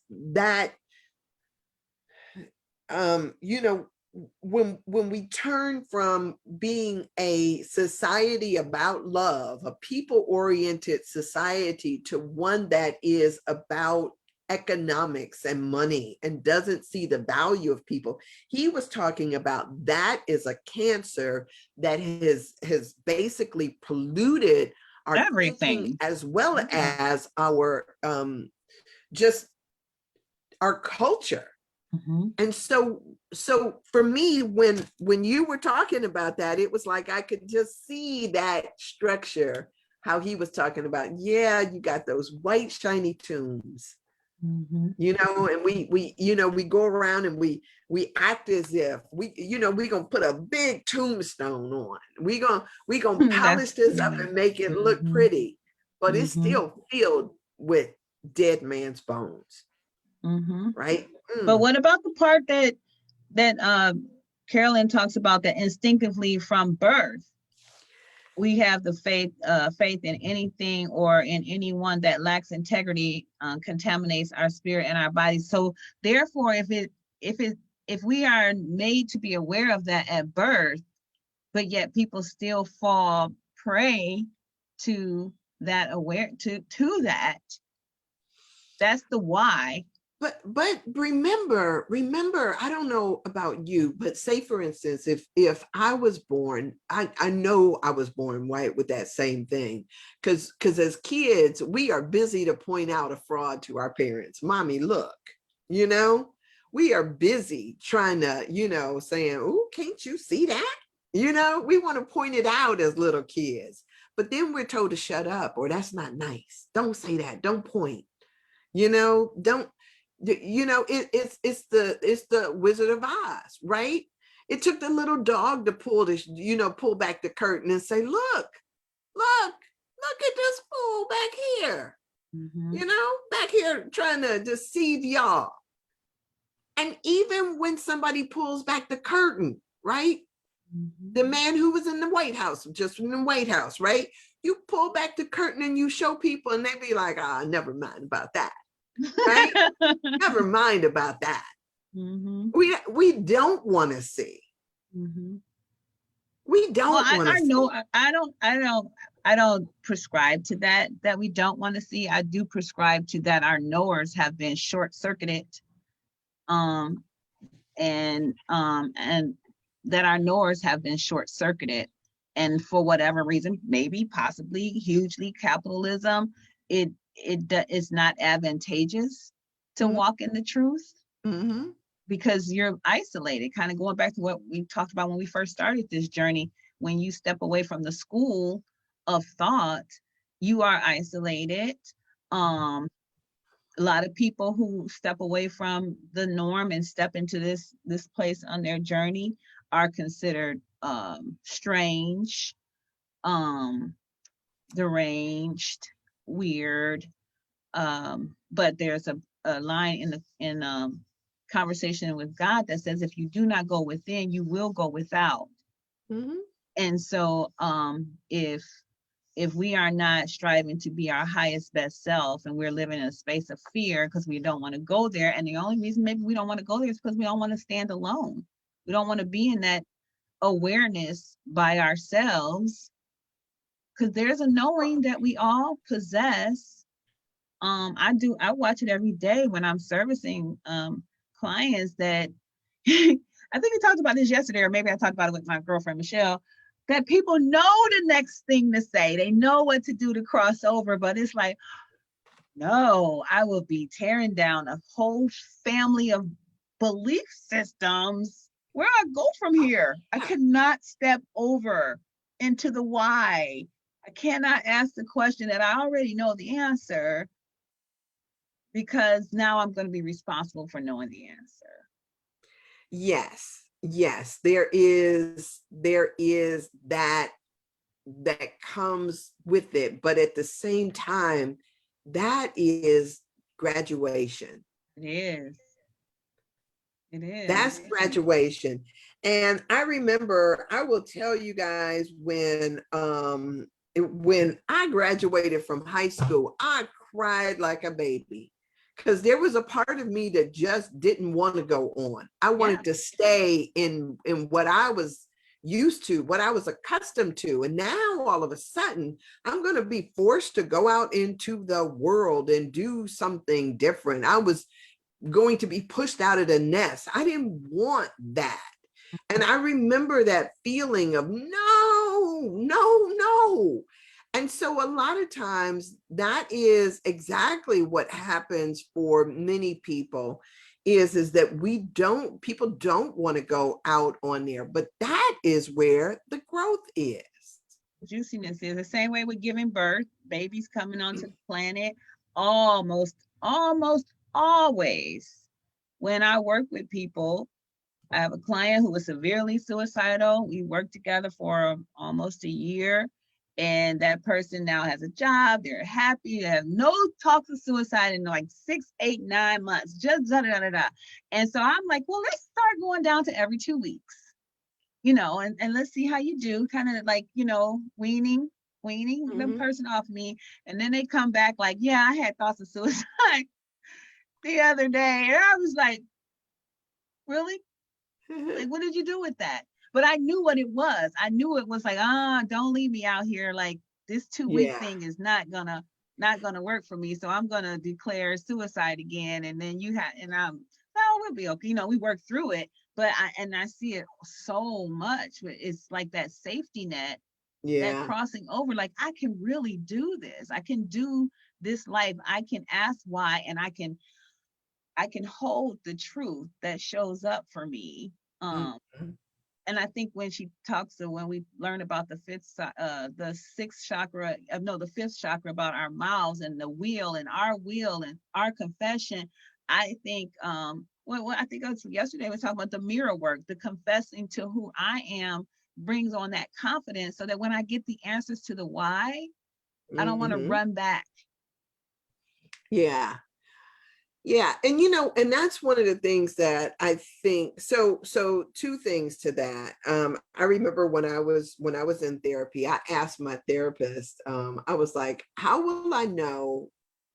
when we turn from being a society about love, a people-oriented society, to one that is about economics and money and doesn't see the value of people. He was talking about that is a cancer that has basically polluted our
everything,
thinking, as well as our just our culture. And so for me, when you were talking about that, it was like I could just see that structure, how he was talking about, yeah, you got those white shiny tombs, and we go around and we act as if we're gonna put a big tombstone on. We're gonna polish this up and make it look pretty, but it's still filled with dead man's bones. Right.
But what about the part that Carolyn talks about, that instinctively from birth we have the faith in anything or in anyone that lacks integrity contaminates our spirit and our bodies. So therefore, if we are made to be aware of that at birth, but yet people still fall prey to that that, that's the why.
But remember, I don't know about you, but say for instance, if I was born, I know I was born white with that same thing, because as kids, we are busy to point out a fraud to our parents. Mommy, look, we are busy trying to, saying, oh, can't you see that? You know, we want to point it out as little kids, but then we're told to shut up, or that's not nice. Don't say that. Don't point. You know, don't. You know, it's the Wizard of Oz, right? It took the little dog to pull this, you know, pull back the curtain and say, look at this fool back here.
Mm-hmm.
You know, back here trying to deceive y'all. And even when somebody pulls back the curtain, right?
Mm-hmm.
The man who was in the White House, just in the White House, right? You pull back the curtain and you show people, and they be like, ah, never mind about that, right? Never mind about that.
Mm-hmm.
We don't want to see.
Mm-hmm.
We
Well,
don't want to
I know
see.
I don't prescribe to that we don't want to see. I do prescribe to that our knowers have been short circuited, um, and that our knowers have been short circuited, and for whatever reason, maybe possibly hugely capitalism, it's not advantageous to walk in the truth
Mm-hmm.
because you're isolated, kind of going back to what we talked about when we first started this journey. When you step away from the school of thought, you are isolated. um a lot of people who step away from the norm and step into this place on their journey are considered strange, um deranged, weird. But there's a line in the in conversation with God that says, if you do not go within, you will go without.
Mm-hmm.
And so if we are not striving to be our highest best self, and we're living in a space of fear because we don't want to go there, and the only reason maybe we don't want to go there is because we don't want to stand alone. We don't want to be in that awareness by ourselves, because there's a knowing that we all possess. I watch it every day when I'm servicing clients that I think we talked about this yesterday, or maybe I talked about it with my girlfriend Michelle, that people know the next thing to say. They know what to do to cross over, but it's like, no, I will be tearing down a whole family of belief systems. Where I go from here? I cannot step over into the why. I cannot ask the question that I already know the answer, because now I'm going to be responsible for knowing the answer.
Yes, there is that comes with it, but at the same time, that is graduation.
It is. It
That's
is.
graduation. And I remember, I will tell you guys, when I graduated from high school, I cried like a baby, because there was a part of me that just didn't want to go on. I
Yeah.
wanted to stay in what I was used to, what I was accustomed to. And now all of a sudden, I'm going to be forced to go out into the world and do something different. I was going to be pushed out of the nest. I didn't want that. And I remember that feeling of no, no, no. And so a lot of times that is exactly what happens for many people, is that people don't want to go out on there, but that is where the growth is.
Juiciness is the same way with giving birth, babies coming onto the planet. Almost always, when I work with people, I have a client who was severely suicidal. We worked together for almost a year, and that person now has a job. They're happy. They have no talks of suicide in like 6, 8, 9 months. Just da da da da. And so I'm like, well, let's start going down to every 2 weeks, and let's see how you do. Kind of like, weaning the
Mhm.
person off me. And then they come back like, yeah, I had thoughts of suicide the other day. And I was like, really? Like, what did you do with that? But I knew what it was. I knew it was like, don't leave me out here. Like, this 2 week
Yeah.
thing is not gonna work for me. So I'm gonna declare suicide again. And then no, we'll be okay. We work through it. But I see it so much. It's like that safety net, that
Yeah.
crossing over. Like, I can really do this. I can do this life. I can ask why, and I can hold the truth that shows up for me.
Mhm.
and I think when she talks to, when we learn about the sixth chakra, no, the fifth chakra, about our mouths and the will and our confession, I think, well, I think it was yesterday, we were talking about the mirror work, the confessing to who I am brings on that confidence, so that when I get the answers to the why, I don't want to
Mhm.
run back.
Yeah. Yeah. And, and that's one of the things that I think, so two things to that. I remember when I was in therapy, I asked my therapist, I was like, how will I know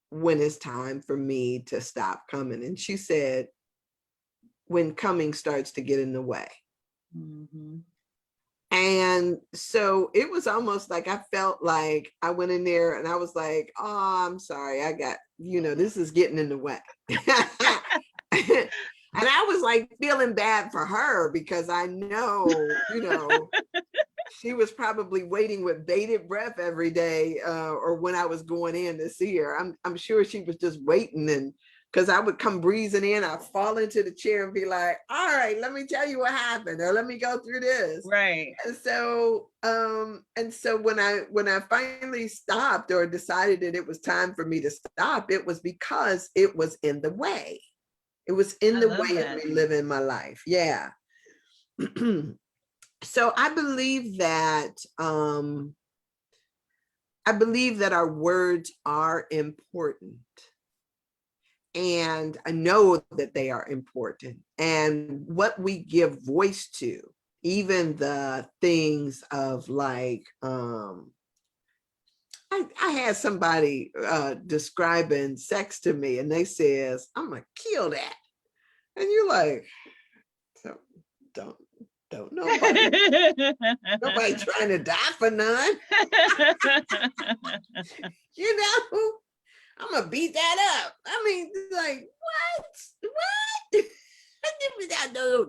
when it's time for me to stop coming? And she said, when coming starts to get in the way.
Mm-hmm.
And so it was almost like I felt like I went in there and I was like, oh, I'm sorry, I got, this is getting in the way. And I was like feeling bad for her, because I know, she was probably waiting with bated breath every day, or when I was going in to see her. I'm sure she was just waiting, and because I would come breezing in, I'd fall into the chair and be like, all right, let me tell you what happened, or let me go through this.
Right.
And so when I finally stopped, or decided that it was time for me to stop, it was because it was in the way. It was in
I
the
love
way
that.
of me living my life. Yeah. So I believe that our words are important. And I know that they are important. And what we give voice to, even the things of like, I had somebody describing sex to me, and they says, I'm gonna kill that. And you're like, so don't nobody trying to die for none. I'm gonna beat that up. I mean, like, what?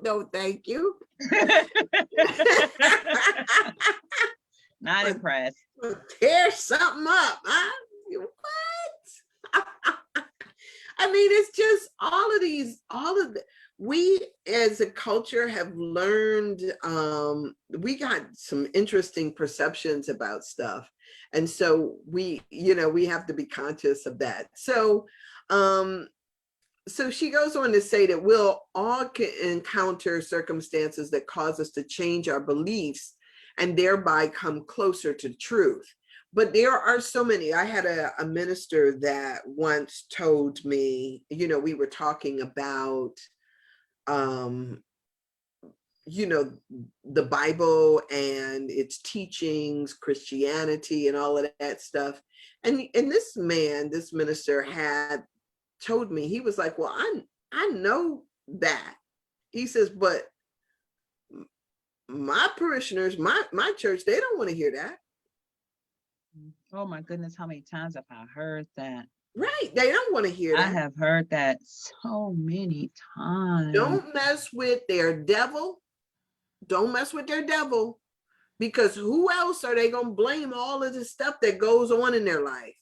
No, thank you.
Not impressed.
Tear something up, huh? What? I mean, it's just all of the, we as a culture have learned, we got some interesting perceptions about stuff. And so we have to be conscious of that. So she goes on to say that we'll all encounter circumstances that cause us to change our beliefs and thereby come closer to truth. But there are so many. I had a minister that once told me, we were talking about, the Bible and its teachings, Christianity, and all of that stuff. And this minister had told me, he was like, well, I know that. He says, but my parishioners, my church, they don't want to hear that.
Oh my goodness, how many times have I heard that?
Right. They don't want to hear
I
that.
have heard that so many times.
Don't mess with their devil. Don't mess with their devil, because who else are they going to blame all of the stuff that goes on in their life?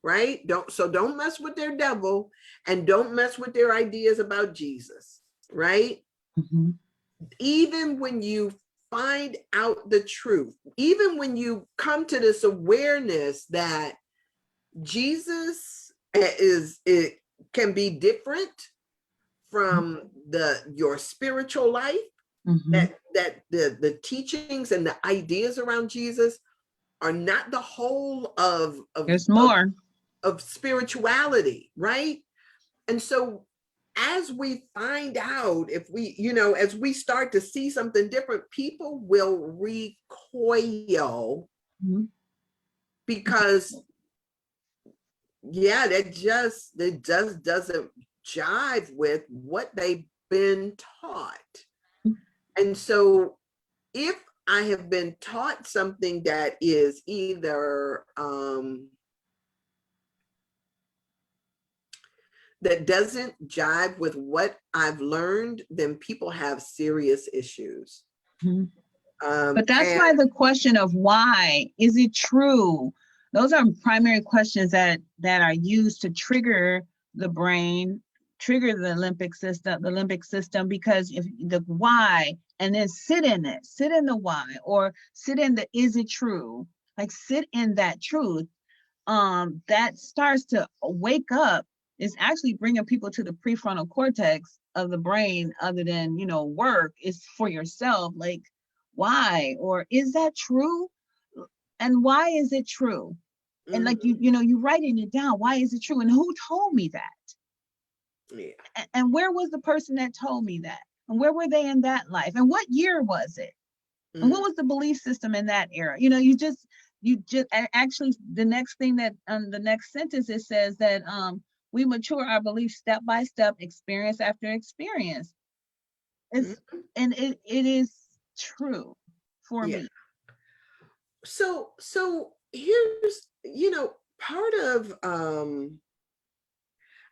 Right? Don't mess with their devil, and don't mess with their ideas about Jesus. Right?
Mm-hmm.
Even when you find out the truth, even when you come to this awareness that Jesus it can be different from your spiritual life,
Mm-hmm.
that the teachings and the ideas around Jesus are not the whole
There's more.
of spirituality, right? And so as we find out, if we, as we start to see something different, people will recoil,
Mm-hmm.
because that just doesn't jive with what they've been taught. And so if I have been taught something that is either that doesn't jive with what I've learned, then people have serious issues.
Mm-hmm. But that's why the question of why, is it true? Those are primary questions that are used to trigger the brain, trigger the limbic system, because if the why, and then sit in it, sit in the why, or sit in the is it true, like sit in that truth. That starts to wake up, is actually bringing people to the prefrontal cortex of the brain, other than, work is for yourself. Like, why? Or is that true? And why is it true? And like,
Mhm.
you writing it down. Why is it true? And who told me that?
Yeah.
And where was the person that told me that? And where were they in that life? And what year was it? And what
Mhm.
was the belief system in that era? You just actually, the next thing that the next sentence, it says that we mature our beliefs step by step, experience after experience. It's
Mhm.
and it is true for
Yeah.
me.
So here's, part of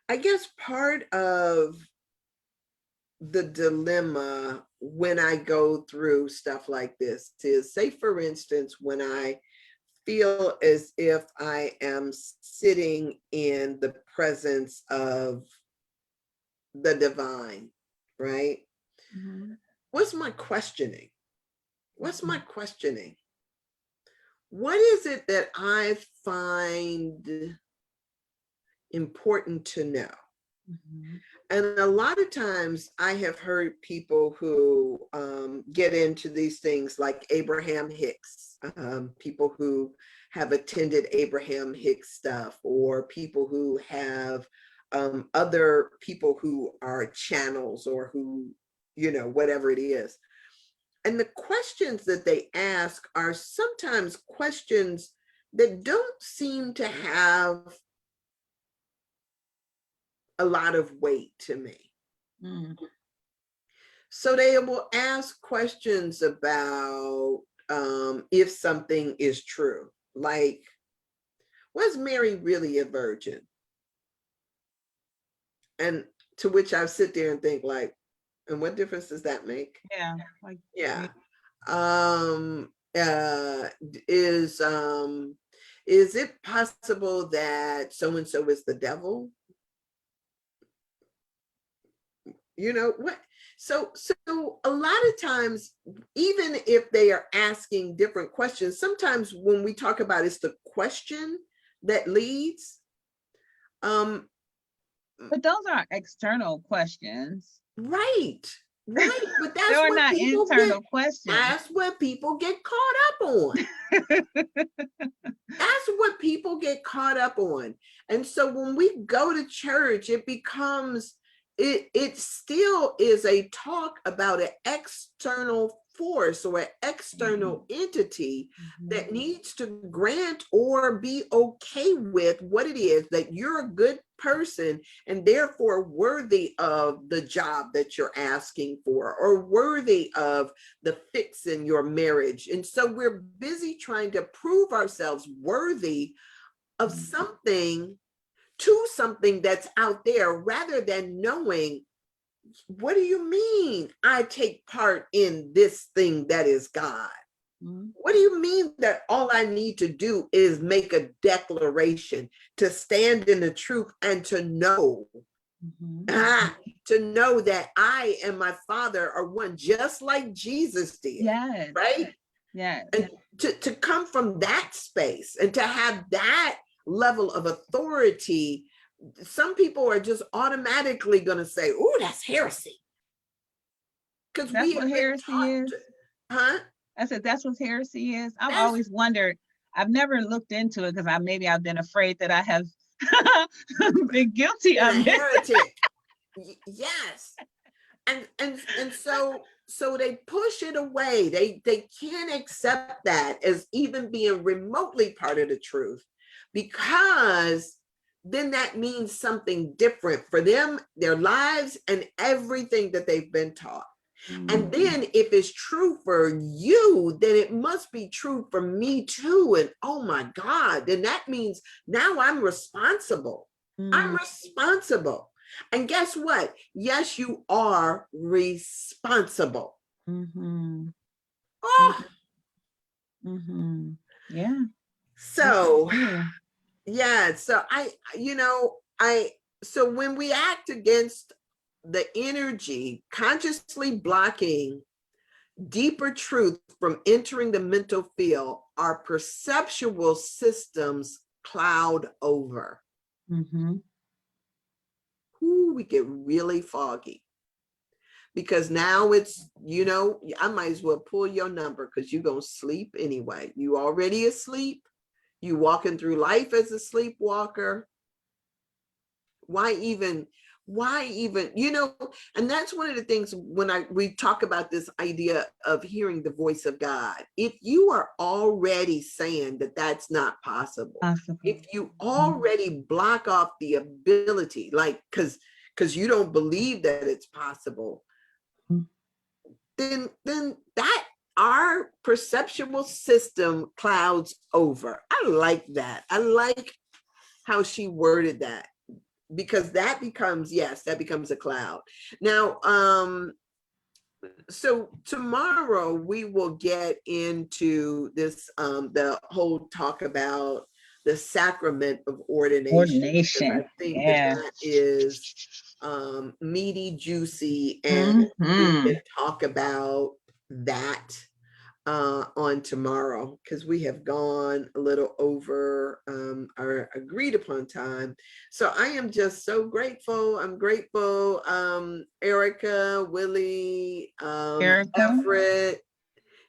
I guess part of the dilemma when I go through stuff like this is, say for instance, when I feel as if I am sitting in the presence of the divine, right?
Mhm.
What's my questioning? What's my
Mhm.
questioning? What is it that I find important to know?
Mhm.
And a lot of times I have heard people who get into these things like Abraham Hicks, people who have attended Abraham Hicks stuff, or people who have other people who are channels, or who, whatever it is. And the questions that they ask are sometimes questions that don't seem to have a lot of weight to me.
Mhm.
So they will ask questions about if something is true, like, was Mary really a virgin? And to which I sit there and think, like, and what difference does that make?
Yeah, like,
Yeah. Um, uh, is um, is it possible that so and so is the devil? What? So a lot of times, even if they are asking different questions, sometimes when we talk about it's the question that leads. um
but those are external questions.
right, right, but
They
that's
are
what
not
people get,
internal questions.
that's what people get caught up on. That's what people get caught up on. And so when we go to church, it becomes, it still is a talk about an external force or an external entity
Mhm.
that needs to grant or be okay with what it is, that you're a good person and therefore worthy of the job that you're asking for, or worthy of the fix in your marriage. And so we're busy trying to prove ourselves worthy of
Mhm.
something, to something that's out there, rather than knowing, what do you mean I take part in this thing that is God?
Mhm.
What do you mean that all I need to do is make a declaration, to stand in the truth, and to know,
Mhm.
ah, to know that I and my Father are one, just like Jesus did,
Yes,
right?
yes.
And to come from that space and to have that level of authority, some people are just automatically going to say, oh, that's heresy, because
That's
we
what
have been
heresy
taught
is.
to, huh?
I said, that's what heresy is. I've
That's
always wondered. I've never looked into it because I've been afraid that I have been guilty
been
of
a
it.
heretic. Yes. And so they push it away. They can't accept that as even being remotely part of the truth, because then that means something different for them, their lives, and everything that they've been taught. And
Mhm.
then if it's true for you, then it must be true for me too. And oh my God, then that means now I'm responsible. I'm
Mhm.
responsible. And guess what? Yes, you are responsible.
Mhm.
Oh,
Mhm. Yeah, this is
so
true.
yeah. So so when we act against the energy, consciously blocking deeper truth from entering the mental field, our perceptual systems cloud over.
Mm-hmm.
Ooh, we get really foggy. Because now it's, I might as well pull your number because you're going to sleep anyway. You already asleep. You walking through life as a sleepwalker. Why even, and that's one of the things when we talk about this idea of hearing the voice of God. If you are already saying that that's not possible,
Possible.
if you already block off the ability, like, because you don't believe that it's possible, then that our perceptual system clouds over. I like that. I like how she worded that, because that becomes a cloud. Now, so tomorrow we will get into this, the whole talk about the sacrament of ordination, because I think that is meaty, juicy, and we can talk about that on tomorrow, because we have gone a little over our agreed upon time. So I am just so grateful. I'm grateful, Erica, Willie,
Erica,
Everett.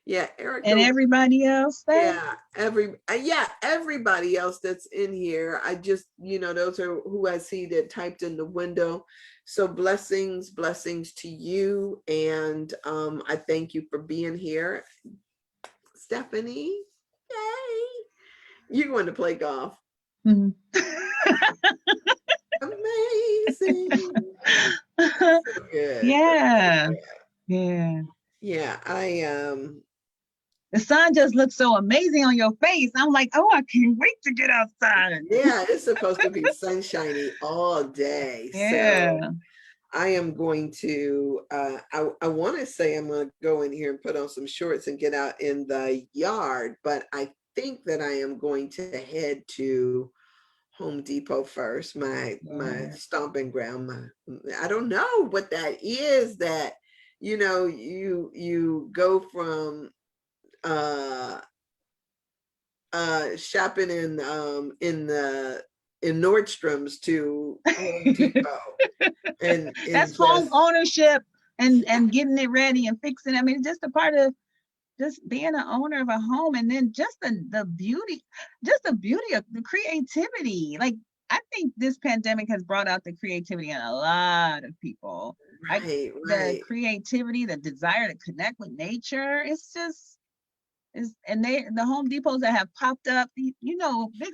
Yeah, Erica.
and everybody else there.
Yeah, everybody else that's in here. I just, those are who I see that typed in the window. So blessings to you. And I thank you for being here. Stephanie, yay. You're going to play golf.
Mm-hmm.
Amazing. So good.
Yeah.
Yeah, I
the sun just looks so amazing on your face. I'm like, oh, I can't wait to get outside.
Yeah, it's supposed to be sunshiny all day.
Yeah.
So I am going to, I want to say I'm going to go in here and put on some shorts and get out in the yard, but I think that I am going to head to Home Depot first, my stomping ground. I don't know what that is, that, you go from shopping in Nordstrom's to Home Depot. And
that's
just
home ownership and getting it ready and fixing it. I mean, it's just a part of just being an owner of a home, and then just the beauty of the creativity. Like, I think this pandemic has brought out the creativity in a lot of people.
right.
The creativity, the desire to connect with nature. It's just and the Home Depots that have popped up, big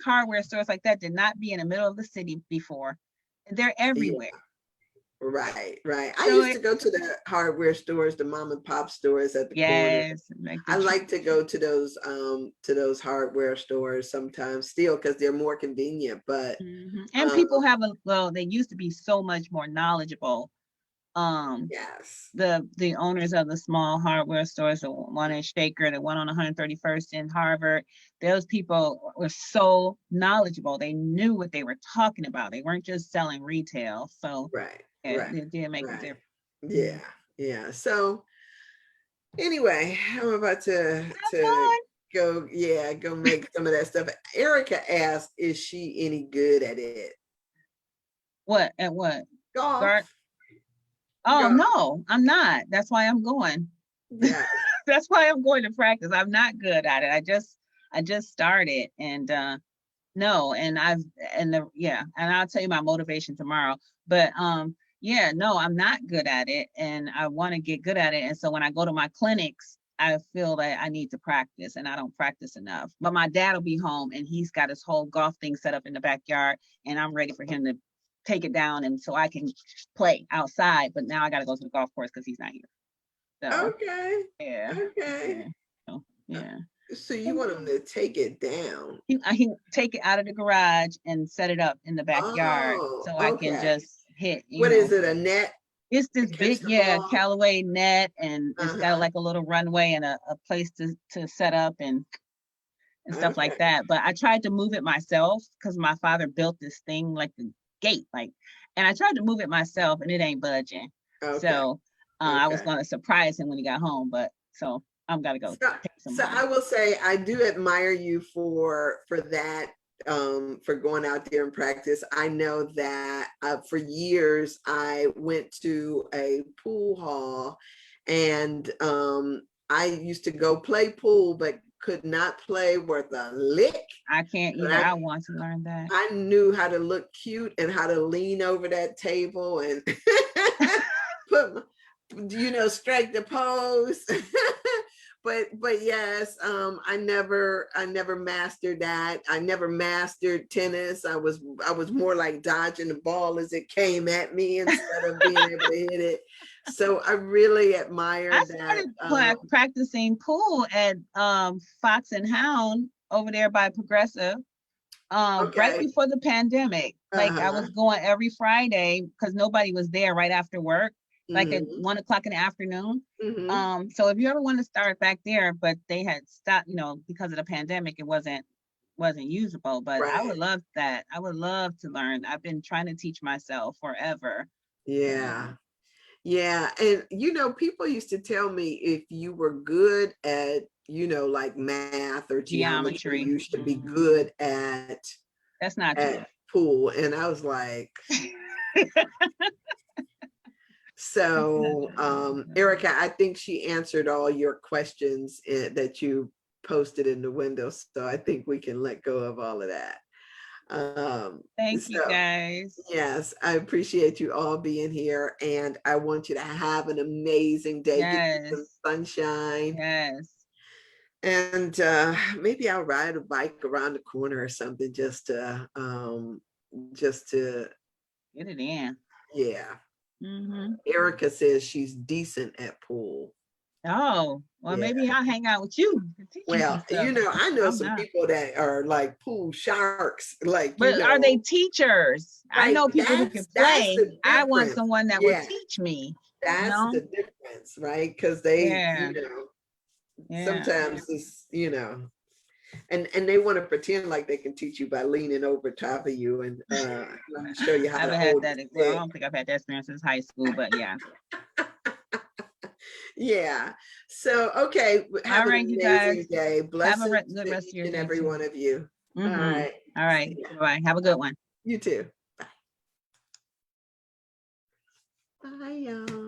hardware stores like that did not be in the middle of the city before. They're everywhere.
Yeah. Right. I used to go to the hardware stores, the mom and pop stores at the corner. I like to go to those hardware stores sometimes still, because they're more convenient. But
and people they used to be so much more knowledgeable.
Yes.
The owners of the small hardware stores, the one in Shaker, the one on 131st in Harvard, those people were so knowledgeable. They knew what they were talking about. They weren't just selling retail. So it did make a difference.
Yeah. So anyway, I'm about to go make some of that stuff. Erica asked, is she any good at it?
What? Golf.
Oh,
no, I'm not. That's why I'm going.
Yeah.
That's why I'm going to practice. I'm not good at it. I just started, and no, and and I'll tell you my motivation tomorrow. But no, I'm not good at it, and I want to get good at it. And so when I go to my clinics, I feel that I need to practice, and I don't practice enough. But my dad will be home, and he's got his whole golf thing set up in the backyard, and I'm ready for him to take it down, and so I can play outside. But now I got to go to the golf course because he's not here. So,
okay.
Yeah.
So you want him to take it down?
He take it out of the garage and set it up in the backyard, so I can just hit.
What is it? A net?
It's this big, Callaway net, and it's got like a little runway and a place to set up and stuff like that. But I tried to move it myself because my father built this thing like the gate, and I tried to move it myself, and it ain't budging. So I was going to surprise him when he got home, but So I'm gotta go
So,
take some
so
more.
I will say I do admire you for that, for going out there and practice. I know that for years I went to a pool hall, and I used to go play pool, but could not play worth a lick.
I can't
But
either. I want to learn that.
I knew how to look cute and how to lean over that table and put, strike the pose. But yes, I never mastered that. I never mastered tennis. I was more like dodging the ball as it came at me instead of being able to hit it. So I really admire
I
that.
started practicing pool at Fox and Hound over there by Progressive right
Okay.
before the pandemic. Like I
Uh-huh.
was going every Friday because nobody was there right after work, like at
Hmm.
1 o'clock in the afternoon.
Hmm.
So if you ever want to start back there, but they had stopped, because of the pandemic, it wasn't usable. But I would
Right.
love that. I would love to learn. I've been trying to teach myself forever.
Yeah. Yeah. And, people used to tell me if you were good at, like math or geometry,
Geometry.
you should be good
That's not true.
at pool. And I was like,
That's not
so,
true.
Erica, I think she answered all your questions that you posted in the window. So I think we can let go of all of that. Um,
Thank you
so
guys.
yes, I appreciate you all being here, and I want you to have an amazing day. Get you some
Yes.
sunshine,
Yes.
and maybe I'll ride a bike around the corner or something just to
Get it in.
yeah.
Hmm.
Erica says she's decent at pool.
Oh, well,
Yeah.
maybe I'll hang out with you and teach you some
Well,
stuff.
I know
I'm
some
not.
people that are like pool sharks, like
But are they teachers? I
right.
know people who can
That's
play.
the
I want
difference.
someone that will
Yeah,
teach me, you
that's
know?
the difference, right? Because they,
Yeah. Yeah.
sometimes it's, and they want to pretend like they can teach you by leaning over top of you and let me show you
I
how to
haven't had
hold
that.
the
Well, I
stick.
don't think I've had that experience since high school, but yeah.
Yeah. So, okay.
All
Have an
right, you
amazing
guys.
day.
Have a
Blessings
good
to
rest of
each
your
and
day
every
too.
one of you. All
Mm-hmm.
right.
All right.
See ya.
Bye. Have a good one.
You too. Bye, y'all.